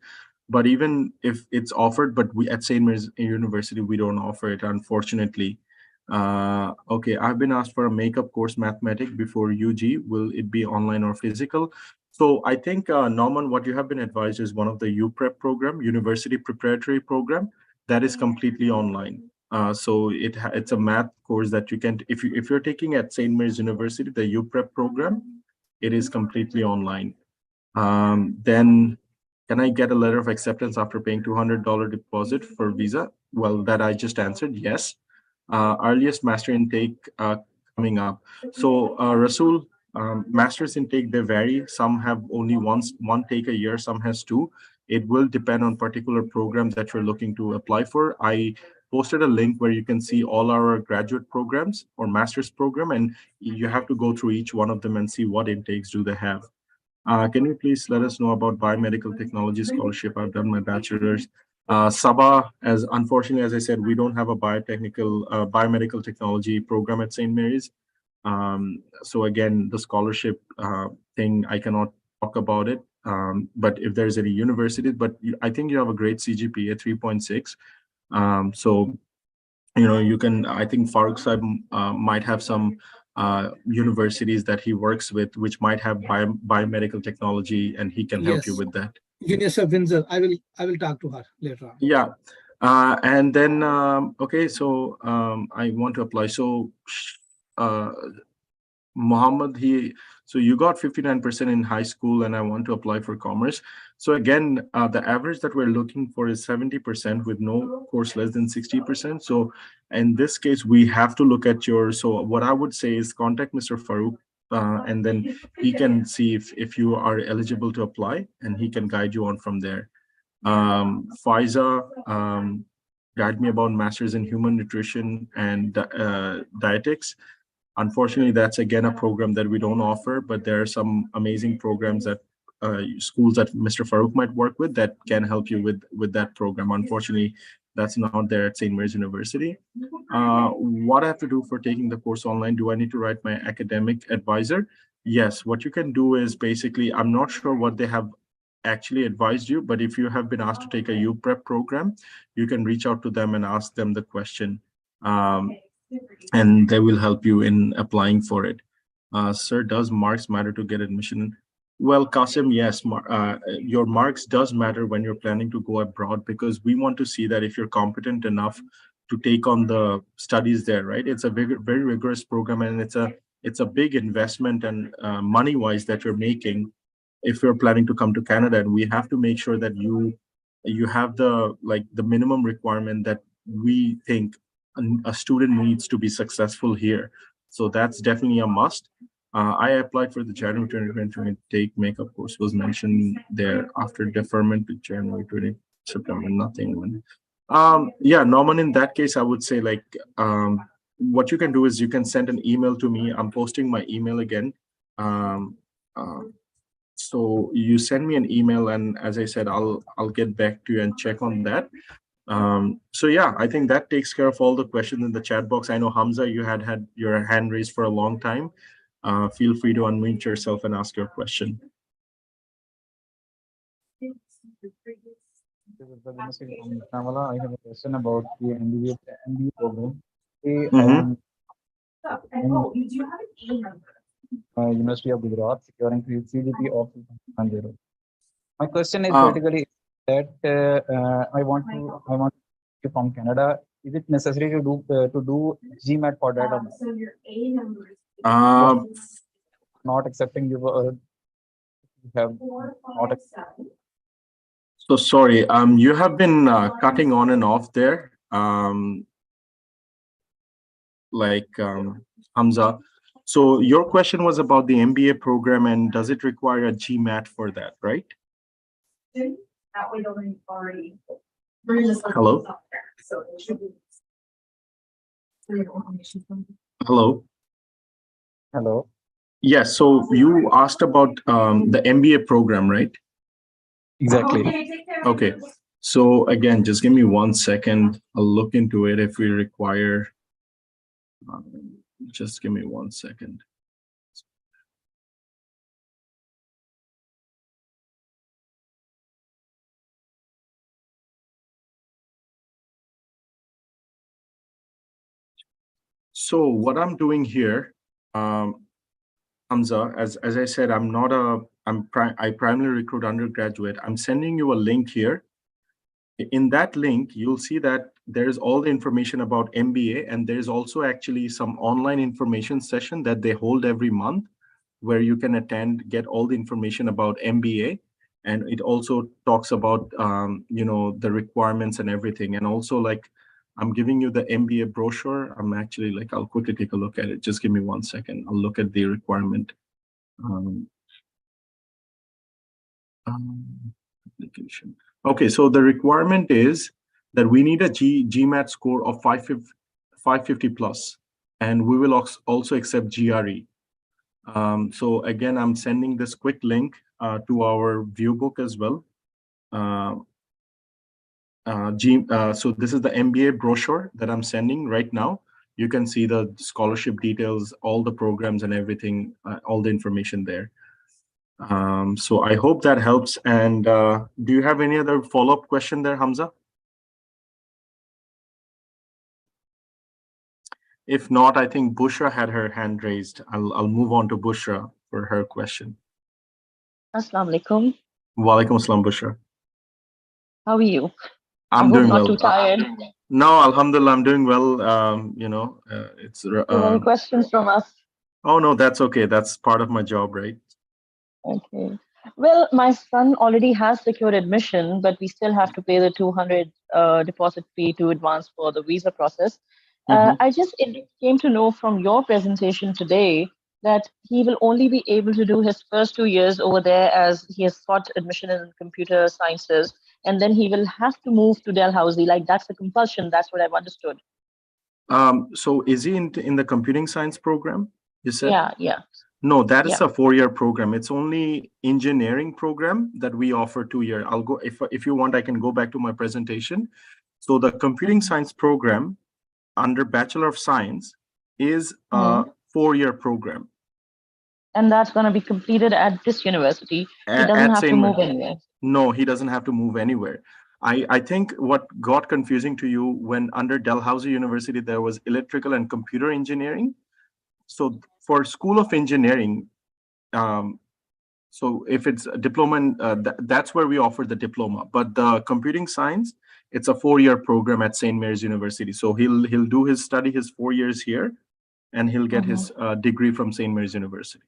But even if it's offered, but we at St. Mary's University, we don't offer it, unfortunately. Okay, I've been asked for a makeup course, mathematics, before UG. Will it be online or physical? So I think, Norman, what you have been advised is one of the UPrep program, University Preparatory Program, that is completely online. So it's a math course that you can, if you're taking at St. Mary's University, the UPrep program, it is completely online. Then can I get a letter of acceptance after paying $200 deposit for visa? Well, that I just answered, yes. Earliest master intake coming up. So Rasul, master's intake, they vary. Some have only one take a year, some has two. It will depend on particular programs that you're looking to apply for. I posted a link where you can see all our graduate programs or master's program, and you have to go through each one of them and see what intakes do they have. Can you please let us know about biomedical technology scholarship? I've done my bachelor's. Sabah, as unfortunately, as I said, we don't have a biomedical technology program at St. Mary's. So again, the scholarship thing, I cannot talk about it. But if there's any university, but I think you have a great CGPA, 3.6. So, you can, I think Farooq Saib might have some universities that he works with, which might have biomedical technology, and he can help you Yes. with that. UNICEF Windsor. I will talk to her later on. Yeah. And then, okay, so I want to apply. So Mohammed, so you got 59% in high school, and I want to apply for commerce. So again, the average that we're looking for is 70% with no course less than 60%. So in this case, we have to look at so what I would say is contact Mr. Farooq, and then he can see if you are eligible to apply, and he can guide you on from there. Faiza, guide me about Masters in Human Nutrition and Dietetics. Unfortunately, that's again a program that we don't offer, but there are some amazing programs that schools that Mr. Farooq might work with that can help you with that program. Unfortunately, that's not there at St. Mary's University. What I have to do for taking the course online? Do I need to write my academic advisor? Yes. What you can do is basically, I'm not sure what they have actually advised you, but if you have been asked to take a UPrep program, you can reach out to them and ask them the question. And they will help you in applying for it. Sir, does marks matter to get admission? Well, Qasim, yes, your marks does matter when you're planning to go abroad, because we want to see that if you're competent enough to take on the studies there, right? It's a very rigorous program, and it's a big investment and money-wise that you're making if you're planning to come to Canada. And we have to make sure that you have the minimum requirement that we think a student needs to be successful here. So that's definitely a must. I applied for the January 2020 take makeup course, was mentioned there. After deferment to January 20 September, nothing. Yeah, Norman, in that case, I would say what you can do is you can send an email to me. I'm posting my email again. So you send me an email, and as I said, I'll get back to you and check on that. So yeah, I think that takes care of all the questions in the chat box. I know Hamza, you had your hand raised for a long time. Feel free to unmute yourself and ask your question. This is Namala. I have a question about the MBA program. University of Gujarat, securing CGP of 100. My question is basically that I want to from Canada. Is it necessary to do GMAT for that? So your A number is Not accepting you have not. So sorry, you have been cutting on and off there, Hamza. So your question was about the MBA program, and does it require a GMAT for that, right? That way they'll already. Hello? So it should be. Hello? Hello. Yes, so you asked about the MBA program, right? Exactly. Okay, so again, just give me 1 second. I'll look into it if we require. Just give me 1 second. So what I'm doing here, Hamza, as I said, I primarily recruit undergraduate. I'm sending you a link here. In that link, you'll see that there's all the information about MBA, and there's also actually some online information session that they hold every month where you can attend, get all the information about MBA. And it also talks about, the requirements and everything. And also, like, I'm giving you the MBA brochure. I'll quickly take a look at it. Just give me 1 second. I'll look at the requirement. Application. Okay, so the requirement is that we need a GMAT score of 550 plus, and we will also accept GRE. So again, I'm sending this quick link to our view book as well. So this is the MBA brochure that I'm sending right now. You can see the scholarship details, all the programs and everything, all the information there. So I hope that helps. And do you have any other follow-up question there, Hamza? If not, I think Bushra had her hand raised. I'll move on to Bushra for her question. Assalamu alaikum. Walaikum assalam, Bushra. How are you? I'm doing not well. too tired. No, Alhamdulillah, I'm doing well. Any questions from us? Oh no, that's okay. That's part of my job, right? Okay. Well, my son already has secured admission, but we still have to pay the 200 deposit fee to advance for the visa process. It came to know from your presentation today that he will only be able to do his first 2 years over there as he has got admission in computer sciences, and then he will have to move to Dalhousie. Like, that's a compulsion. That's what I've understood. So is he in the computing science program, you said? Yeah. No, that is a 4-year program. It's only engineering program that we offer 2 year. I'll go, if you want, I can go back to my presentation. So the computing science program under Bachelor of Science is a 4-year program. And that's going to be completed at this university. He doesn't have to move anywhere. No, he doesn't have to move anywhere. I think what got confusing to you when under Dalhousie University, there was electrical and computer engineering. So for School of Engineering, so if it's a diploma, that's where we offer the diploma. But the computing science, it's a 4-year program at St. Mary's University. So he'll do his 4 years here, and he'll get his degree from St. Mary's University.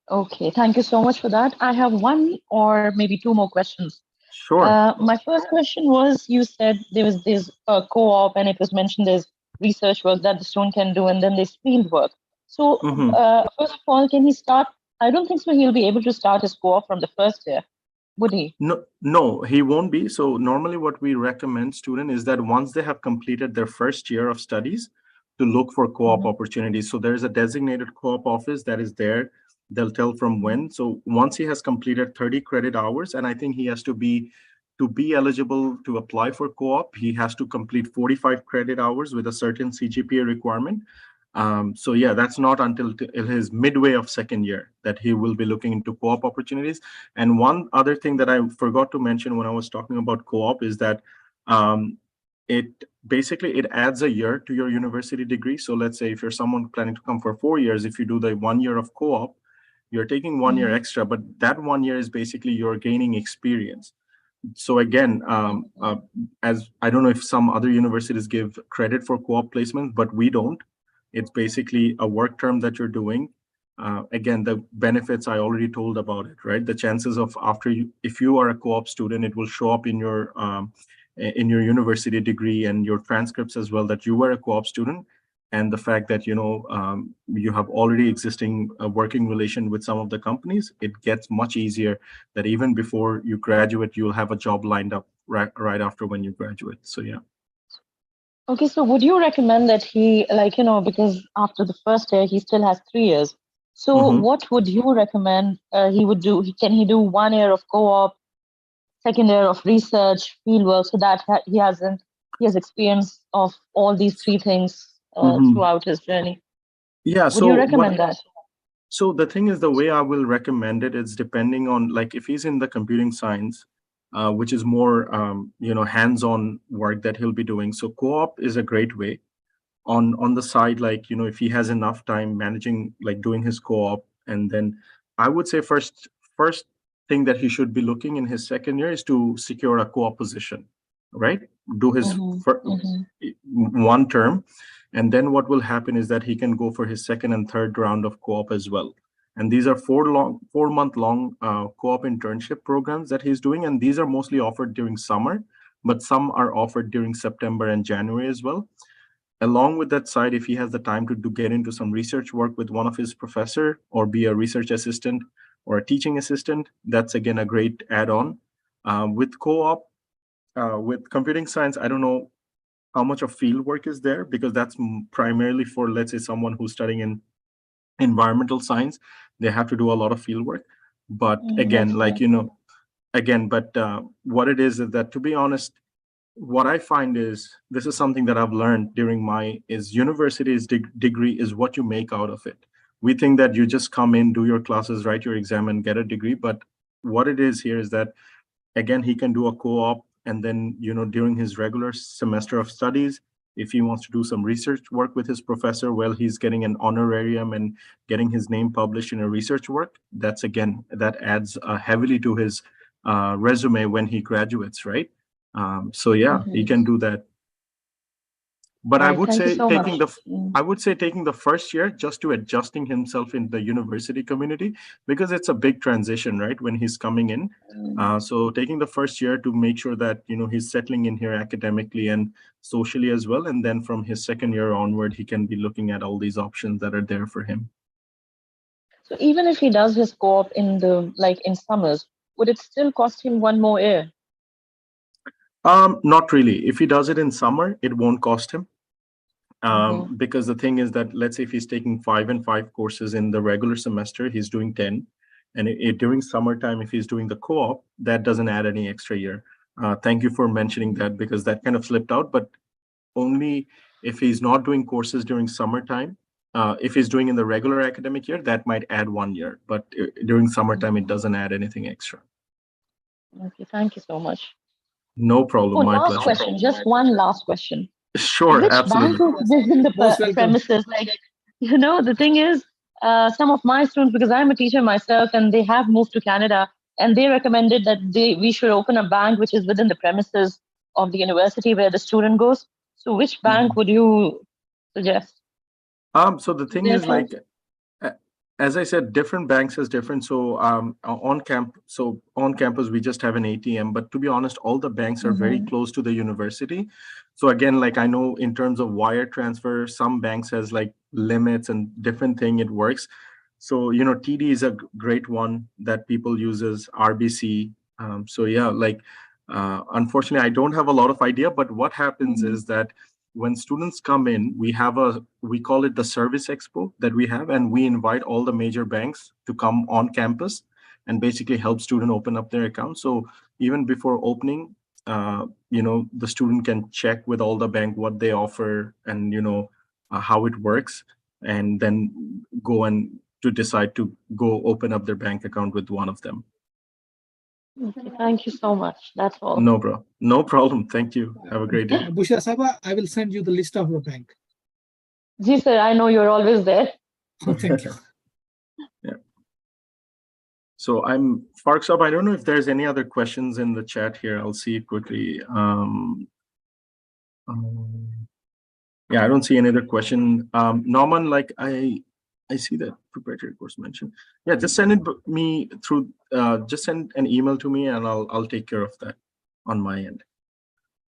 Okay, thank you so much for that. I have one or maybe 2 more questions. Sure. My first question was, you said there was this co-op, and it was mentioned there's research work that the student can do, and then there's field work. So first of all, can he start? I don't think so he'll be able to start his co-op from the first year, would he? No, he won't be. So normally what we recommend student is that once they have completed their first year of studies, to look for co-op opportunities. So there's a designated co-op office that is there. They'll tell from when. So once he has completed 30 credit hours, and I think he has to be eligible to apply for co-op, he has to complete 45 credit hours with a certain CGPA requirement. So yeah, that's not until his midway of second year that he will be looking into co-op opportunities. And one other thing that I forgot to mention when I was talking about co-op is that it adds a year to your university degree. So let's say if you're someone planning to come for 4 years, if you do the 1 year of co-op, you're taking 1 year extra, but that 1 year is basically you're gaining experience. So again, as I don't know if some other universities give credit for co-op placements, but we don't. It's basically a work term that you're doing. Again, the benefits I already told about it, right? The chances of if you are a co-op student, it will show up in your university degree and your transcripts as well that you were a co-op student. And the fact that, you have already existing working relation with some of the companies, it gets much easier that even before you graduate, you'll have a job lined up right after when you graduate. So, yeah. Okay, so would you recommend that he, because after the first year, he still has 3 years. So what would you recommend he would do? Can he do 1 year of co-op, second year of research, fieldwork, so that he has experience of all these 3 things throughout his journey? Yeah. Would you recommend that? So the thing is, the way I will recommend it is depending on, like, if he's in the computing science, which is more, hands-on work that he'll be doing. So co-op is a great way. on the side, like, if he has enough time managing, like doing his co-op, and then I would say first thing that he should be looking in his second year is to secure a co-op position, right? Do his one term, and then what will happen is that he can go for his second and third round of co-op as well. And these are 4-month long co-op internship programs that he's doing, and these are mostly offered during summer, but some are offered during September and January as well. Along with that side, if he has the time to get into some research work with one of his professor, or be a research assistant or a teaching assistant, that's again a great add-on. With co-op, with computing science, I don't know how much of field work is there, because that's primarily for, let's say, someone who's studying in environmental science. They have to do a lot of field work. But again, like, what it is that, to be honest, what I find is, this is something that I've learned during university's degree is what you make out of it. We think that you just come in, do your classes, write your exam, and get a degree. But what it is here is that, again, he can do a co-op, and then, during his regular semester of studies, if he wants to do some research work with his professor, well, he's getting an honorarium and getting his name published in a research work. That adds heavily to his resume when he graduates, right? So yeah, he can do that. But I would say taking the first year just to adjusting himself in the university community, because it's a big transition, right, when he's coming in. So taking the first year to make sure that, he's settling in here academically and socially as well. And then from his second year onward, he can be looking at all these options that are there for him. So even if he does his co-op in summers, would it still cost him one more year? Not really. If he does it in summer, it won't cost him. Because the thing is that, let's say if he's taking 5 and 5 courses in the regular semester, he's doing 10. And during summertime, if he's doing the co-op, that doesn't add any extra year. Thank you for mentioning that, because that kind of slipped out. But only if he's not doing courses during summertime, if he's doing in the regular academic year, that might add 1 year. But during summertime, it doesn't add anything extra. Okay, thank you so much. No problem. My pleasure. Question, just one last question. Sure, Which absolutely. bank is within the premises? Like, the thing is, some of my students, because I'm a teacher myself, and they have moved to Canada, and they recommended that we should open a bank which is within the premises of the university where the student goes. So which bank would you suggest? So the thing is, like, as I said, different banks has different. So on campus, we just have an ATM. But to be honest, all the banks are very close to the university. So again, like, I know in terms of wire transfer, some banks has like limits and different thing it works. So, TD is a great one that people uses, RBC. So yeah, like, unfortunately, I don't have a lot of idea. But what happens is that when students come in, we call it the service expo that we have, and we invite all the major banks to come on campus and basically help student open up their account. So even before opening, the student can check with all the bank what they offer and, how it works, and then go and to decide to go open up their bank account with one of them. Okay, thank you so much. That's all. No, bro. No problem. Thank you. Have a great day. Bushra Saba, I will send you the list of the bank. Ji sir, I know you're always there. Oh, thank you. Yeah. So I'm Fark Sab. I don't know if there's any other questions in the chat here. I'll see it quickly. Yeah, I don't see any other question. Norman, like, I see that preparatory course mentioned. Yeah, just send it me through. Just send an email to me, and I'll take care of that on my end.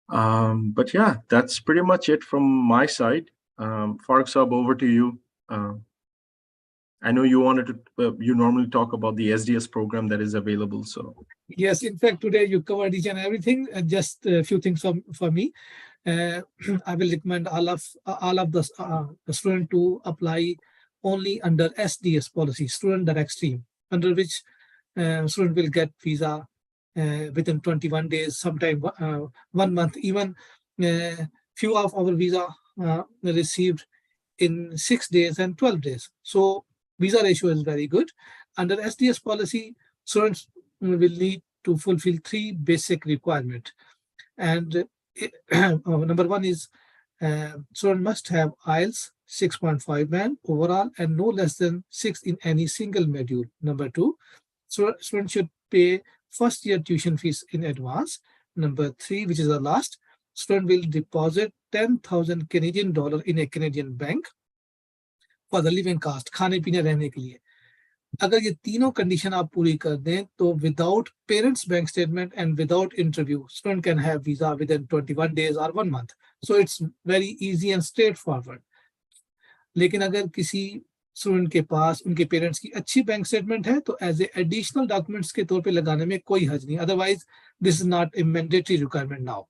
But yeah, that's pretty much it from my side. Fark Sab, over to you. I know you wanted to. You normally talk about the SDS program that is available. So yes, in fact, today you covered each and everything. Just a few things for me. I will recommend all of the student to apply only under SDS policy, student direct stream, under which student will get visa within 21 days, sometime 1 month. Even few of our visa received in 6 days and 12 days. So visa ratio is very good. Under SDS policy, students will need to fulfill 3 basic requirements. And number 1 is Student must have IELTS 6.5 band overall and no less than 6 in any single module. Number 2, student should pay first year tuition fees in advance. Number 3, which is the last, student will deposit 10,000 Canadian dollar in a Canadian bank for the living cost, खाने पीने रहने के लिए. अगर ये तीनों condition आप पूरी कर दें तो without parents bank statement and without interview student can have visa with in 21 days और 1 month. So it's very easy and straight forward. लेकिन अगर किसी स्टूडेंट के पास उनके पेरेंट्स की अच्छी बैंक स्टेटमेंट है तो एज ए एडिशनल डॉक्यूमेंट्स के तौर पे लगाने में कोई हर्ज नहीं. Otherwise this is not a mandatory requirement now.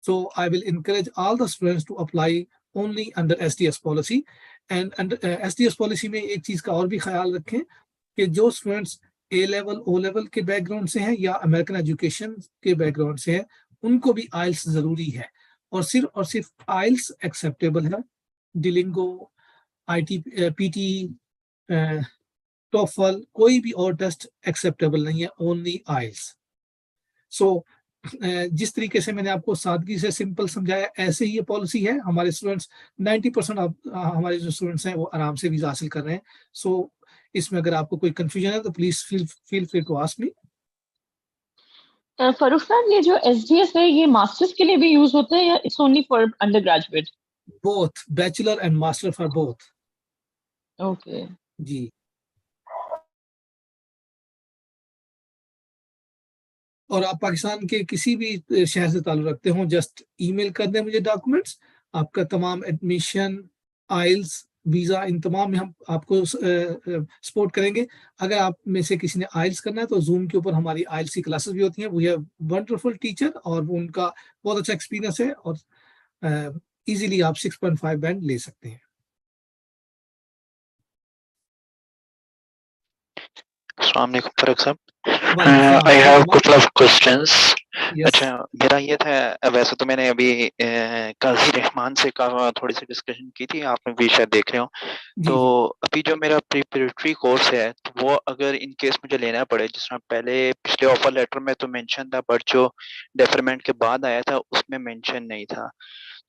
So I will encourage all the students to apply only under SDS policy. And under SDS policy में एक चीज का और भी ख्याल रखें कि जो स्टूडेंट्स ए लेवल ओ लेवल के बैकग्राउंड से हैं या अमेरिकन एजुकेशन के बैकग्राउंड से हैं उनको भी आइल्स जरूरी है और सिर्फ आइल्स एक्सेप्टेबल है. डिलिंगो, आईटी, पीटी, टोफल, कोई भी और टेस्ट एक्सेप्टेबल नहीं है, ओनली आइल्स. सो जिस तरीके से मैंने आपको सादगी से सिंपल समझाया ऐसे ही ये पॉलिसी है. हमारे स्टूडेंट्स 90% हमारे जो स्टूडेंट्स हैं वो आराम से वीजा हासिल कर रहे हैं. सो इसमें अगर आपको कोई कंफ्यूजन है तो please feel free to ask me. Farooq साहब, ये जो SDS है ये मास्टर्स के लिए भी यूज होता है या it's only for undergraduate? Both, bachelor and master for both. Okay ji. और आप पाकिस्तान के किसी भी शहर से ताल्लुक रखते हो जस्ट ईमेल कर दें मुझे डॉक्यूमेंट्स. आपका तमाम एडमिशन, आइल्स, वीजा, इन तमाम में हम आपको सपोर्ट करेंगे. अगर आप में से किसी ने आइल्स करना है तो जूम के ऊपर हमारी आइल्स की क्लासेस भी होती हैं. वी हैव वंडरफुल टीचर और उनका बहुत अच्छा एक्सपीरियंस है और इजीली आप 6.5 बैंड ले सकते हैं. अस्सलाम वालेकुम फरूक साहब. I have a couple of questions. अच्छा, मेरा ये था, वैसे तो मैंने अभी काजी रहमान से थोड़ी सी डिस्कशन की थी, आपने भी शायद देख रहे हो. तो अभी जो मेरा प्रिपरेटरी कोर्स है तो वो अगर इन केस मुझे लेना पड़े, जिस तरह पहले पिछले ऑफर लेटर में तो मेंशन था बट जो डेफरमेंट के बाद आया था उसमें मेंशन नहीं था.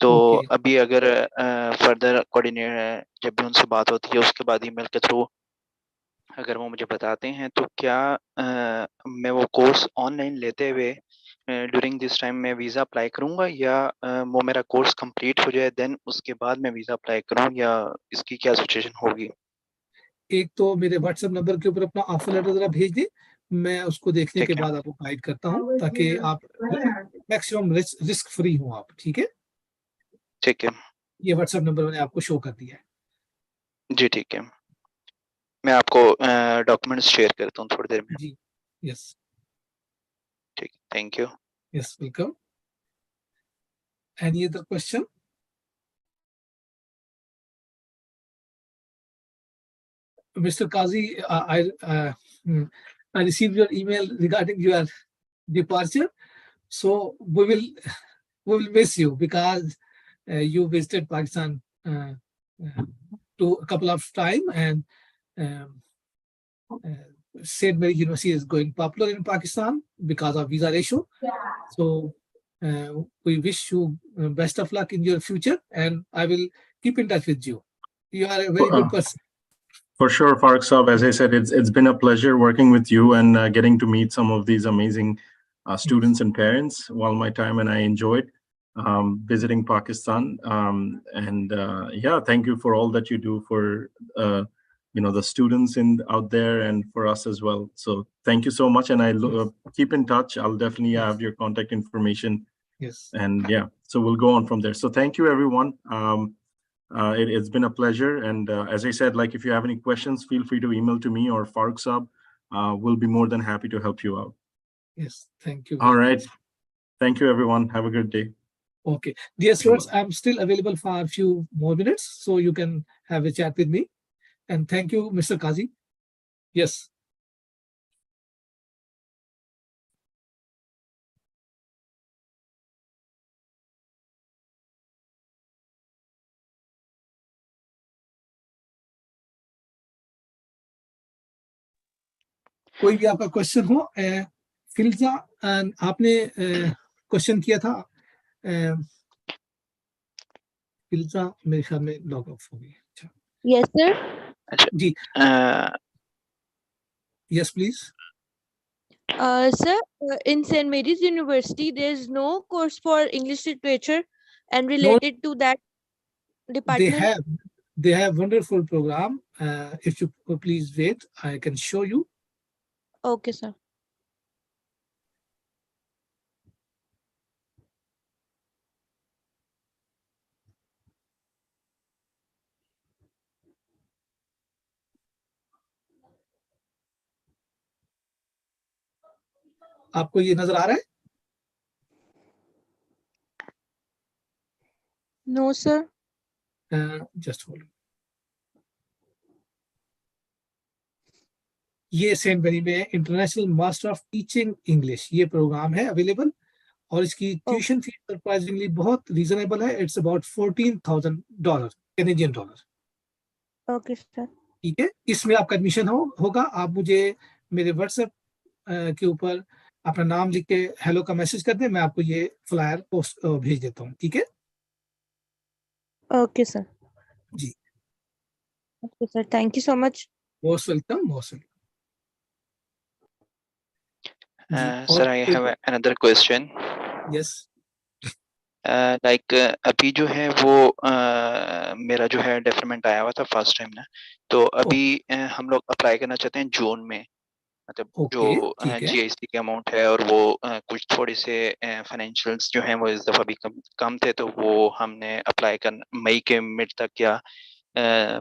तो अभी अगर फर्दर कोऑर्डिनेटर जब भी उनसे बात होती है उसके बाद ईमेल के थ्रू अगर वो मुझे बताते हैं तो क्या मैं वो कोर्स ऑनलाइन लेते हुए ड्यूरिंग दिस टाइम मैं वीज़ा अप्लाई करूंगा या वो मेरा कोर्स कंप्लीट हो जाए देन उसके बाद मैं वीज़ा अप्लाई करूं या इसकी क्या सिचुएशन होगी? एक तो मेरे व्हाट्सएप नंबर के ऊपर अपना ऑफर लेटर जरा भेज दें, मैं उसको देखने के बाद आपको गाइड करता हूं ताकि आप मैक्सिमम रिस्क फ्री हो आप. ठीक है, ठीक है. ये व्हाट्सएप नंबर मैंने आपको शो कर दिया है. जी ठीक है, मैं आपको डॉक्यूमेंट्स शेयर करता हूँ थोड़ी देर में. जी. यस. ठीक, thank you. Yes, welcome. Any other question? Mr. Qazi, I received your email regarding your departure. So we will miss you because you visited Pakistan to a couple of times and St. Mary University is going popular in Pakistan because of visa ratio. So we wish you best of luck in your future and I will keep in touch with you. You are a very good person. For sure, Farooq Saab, as I said, it's been a pleasure working with you and getting to meet some of these amazing students and parents while my time, and I enjoyed visiting Pakistan. Yeah, thank you for all that you do for the students out there and for us as well. So thank you so much, and I keep in touch. I'll definitely have your contact information. Yes. And yeah, so we'll go on from there. So thank you, everyone. It's been a pleasure. And as I said, like if you have any questions, feel free to email to me or Farooq Saab. We'll be more than happy to help you out. Yes, thank you. All right. Thank you, everyone. Have a good day. Okay. Dear students, I'm still available for a few more minutes, so you can have a chat with me. And thank you, Mr. Qazi. Yes. कोई भी आपका question हो, फिल्जा आपने question किया था फिल्जा मेरे ख्याल में लॉग ऑफ हो गई। अच्छा Yes, sir. अच्छा जी, yes please. Sir, in St. Mary's University, there is no course for English literature and no, related to that they department. have wonderful program. If you please wait, I can show you. Okay, sir. आपको ये नजर आ रहा है? No, sir. Just hold. ये Saint Mary में international master of teaching English ये programme है available, और इसकी ट्यूशन फीस सरप्राइजिंगली बहुत रीजनेबल है। It's about $14,000 Canadian dollar. Okay, sir. ठीक है, इसमें आपका एडमिशन होगा। आप मुझे मेरे व्हाट्सएप के ऊपर अपना नाम लिख के हेलो का मैसेज कर दें, मैं आपको ये फ्लायर पोस्ट भेज देता हूँ। ठीक है Okay, sir. जी, Okay, sir. Thank you so much. Most welcome, most welcome. Sir I have another question. Yes, like अभी जो है वो मेरा जो है डेफरमेंट आया हुआ था फर्स्ट टाइम ना, तो अभी हम लोग अप्लाई करना चाहते हैं जून में। मतलब जो ठीक है। जीआईसी के अमाउंट है और वो कुछ थोड़े से फाइनेंशियल्स जो हैं वो इस दफ़ा भी कम थे, तो वो हमने अप्लाई करना मई के मिड तक या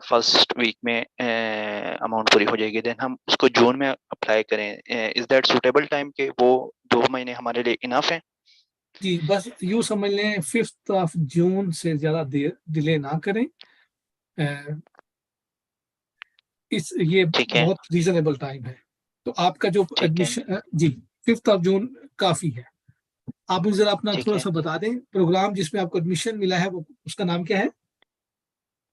फर्स्ट वीक में अमाउंट पूरी हो जाएगी, देन हम उसको जून में अप्लाई करें। इज दैट सुटेबल टाइम के वो 2 महीने हमारे लिए इनफ है? जी, बस यूँ समझ लें 5 जून से ज्यादा डिले ना करें। ये ठीक है, बहुत रीजनेबल टाइम है। तो आपका जो ठीक है, एडमिशन जी 5 जून काफी है। आप मुझे जरा अपना ठीक थोड़ा है। सा बता दें, प्रोग्राम जिसमें आपको एडमिशन मिला है वो उसका नाम क्या है?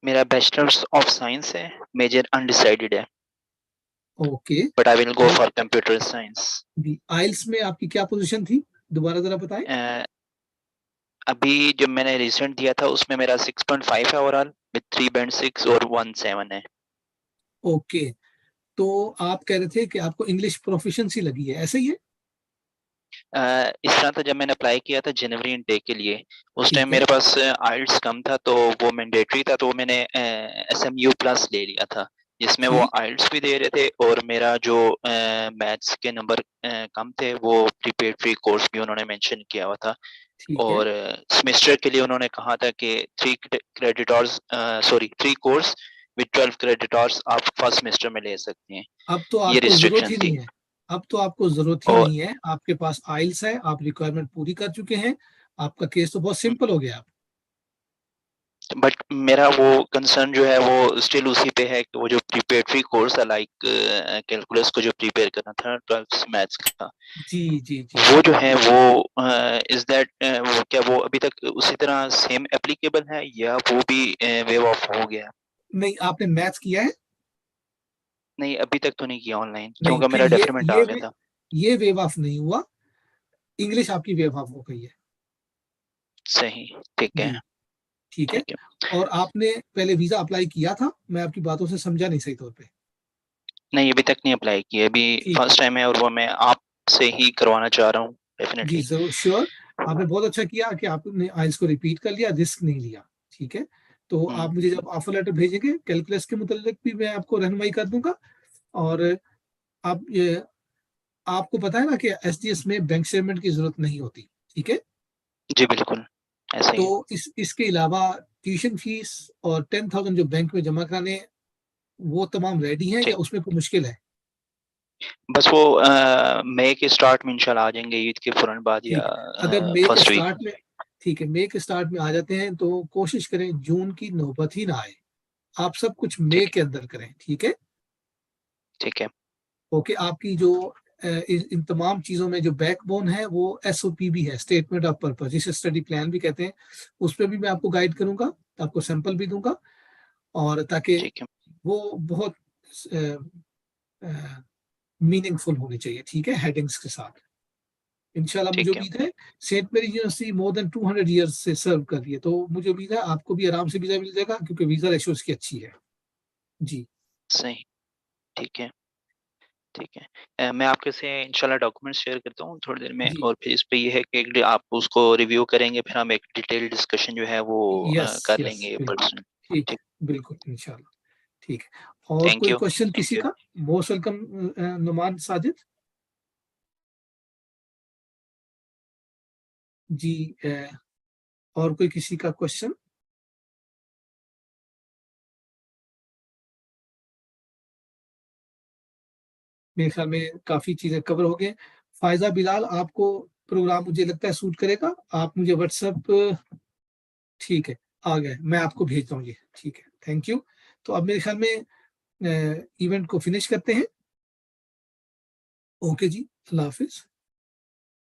मेरा बैचलर्स ऑफ साइंस है, मेजर अनडिसाइडेड है, okay, but I will go for computer science. IELTS में आपकी क्या पोजीशन थी, दोबारा जरा बताएं। अभी जब मैंने रिसेंट दिया था उसमें मेरा 6.5 है ओवरऑल, विद 3 बैंड 6 और 1.7 है। ओके, तो आप कह रहे थे कि आपको इंग्लिश प्रोफिशिएंसी लगी है, ऐसे ही है? इस तरह था, जब मैंने अप्लाई किया था जनवरी इनटेक के लिए, उस ठीक टाइम है, मेरे पास आइल्स कम था, तो वो मैंडेटरी था, तो मैंने एसएमयू प्लस ले लिया था, जिसमें वो ठीक, आइल्स भी दे रहे थे और मेरा जो मैथ्स के नंबर कम थे वो प्रीपेड फ्री कोर्स भी उन्होंने मेंशन किया हुआ था। ठीक है। और सेमेस्टर के लिए उन्होंने कहा था कि 3 कोर्स विद 12 क्रेडिट आवर्स आप फर्स्ट सेमेस्टर में ले सकते हैं। अब तो ये आपको जरूरत रिस्ट्रिक्शन ही थी। नहीं है, अब तो आपको जरूरत ही और नहीं है, आपके पास आइल्स है, आप रिक्वायरमेंट पूरी कर चुके हैं, आपका केस तो बहुत सिंपल हो गया। बट मेरा वो कंसर्न जो है वो स्टिल उसी पे है कि वो जो प्रिपेरेटरी कोर्स है, लाइक कैलकुलस को जो प्रिपेयर करना था 12th मैथ्स का, जी जी जी, वो जो है वो इज दैट वो क्या वो अभी तक उसी तरह सेम एप्लीकेबल है या वो भी वेव ऑफ हो गया? नहीं आपने मैथ्स किया है? नहीं, अभी तक तो नहीं किया ऑनलाइन, नहीं, क्योंकि फिर मेरा डेफरमेंट आ गया था। ये वेव ऑफ नहीं हुआ, इंग्लिश आपकी वेव ऑफ हो गई है। सही, ठीक है, जी ठीक है। ठीक है। और आपने पहले वीजा अप्लाई किया था? मैं आपकी बातों से समझा नहीं सही तौर पे। नहीं, अभी तक नहीं अप्लाई किया, अभी ठीक, फर्स्ट टाइम है और वो मैं आपसे ही करवाना चाह रहा हूँ जी डेफिनेटली। जरूर, श्योर। आपने बहुत अच्छा किया कि आपने आइल्स को रिपीट कर लिया, रिस्क नहीं लिया। ठीक है, तो आप मुझे जब ऑफर लेटर भेजेंगे कैलकुलस के मुतालिक भी मैं आपको रहनुमाई कर दूंगा। और आप ये आपको पता है ना कि एसडीएस में बैंक स्टेटमेंट की जरूरत नहीं होती। ठीक है, जी बिल्कुल, ऐसा ही तो है। इसके अलावा ट्यूशन फीस और 10,000 जो बैंक में जमा कराने वो तमाम रेडी हैं या ठीक, उसमें कोई मुश्किल है? बस वो मई के स्टार्ट में इंशाल्लाह आ जाएंगे, ईद के फौरन बाद या ठीक है, अगर मई के फर्स्ट वीक। स्टार्ट में, ठीक है, मई के स्टार्ट में आ जाते हैं तो कोशिश करें जून की नौबत ही ना आए, आप सब कुछ मई ठीक है, के अंदर करें। ठीक है, ठीक है, ओके। आपकी जो इन तमाम चीजों में जो बैकबोन है वो एसओपी भी है, स्टेटमेंट ऑफ पर्पस, जिसे स्टडी प्लान भी कहते हैं, उस पर भी मैं आपको गाइड करूंगा, आपको सैंपल भी दूंगा, और ताकि ठीक है, वो बहुत मीनिंगफुल होनी चाहिए। ठीक है, हेडिंग्स के साथ। इंशाल्लाह मुझे ठीक है। उम्मीद है सेंट मेरी यूनिवर्सिटी मोर देन 200 ईयर्स से सर्व कर रही है, तो मुझे उम्मीद है आपको भी आराम से वीजा मिल जाएगा क्योंकि वीजा रेशो इसकी अच्छी है जी। सही, ठीक है, ठीक है। मैं आपके से इंशाल्लाह डॉक्यूमेंट शेयर करता हूँ थोड़ी देर में, जी और फिर इस पे ये है कि आप उसको रिव्यू करेंगे, फिर हम एक डिटेल डिस्कशन जो है वो यस कर यस लेंगे बिल्कुल पर्सन। ठीक ठीक, बिल्कुल इंशाल्लाह ठीक है। और थैंक कोई यू, क्वेश्चन थैंक किसी यू। का? मोस्ट वेलकम नुमान साजिद जी। और कोई किसी का क्वेश्चन? मेरे ख्याल में काफी चीजें कवर हो गए। फायजा बिलाल, आपको प्रोग्राम मुझे लगता है सूट करेगा, आप मुझे व्हाट्सएप, ठीक है आ गए, मैं आपको भेजता हूँ ये, ठीक है थैंक यू। तो अब मेरे ख्याल में इवेंट को फिनिश करते हैं। ओके जी, अल्लाह हाफिज।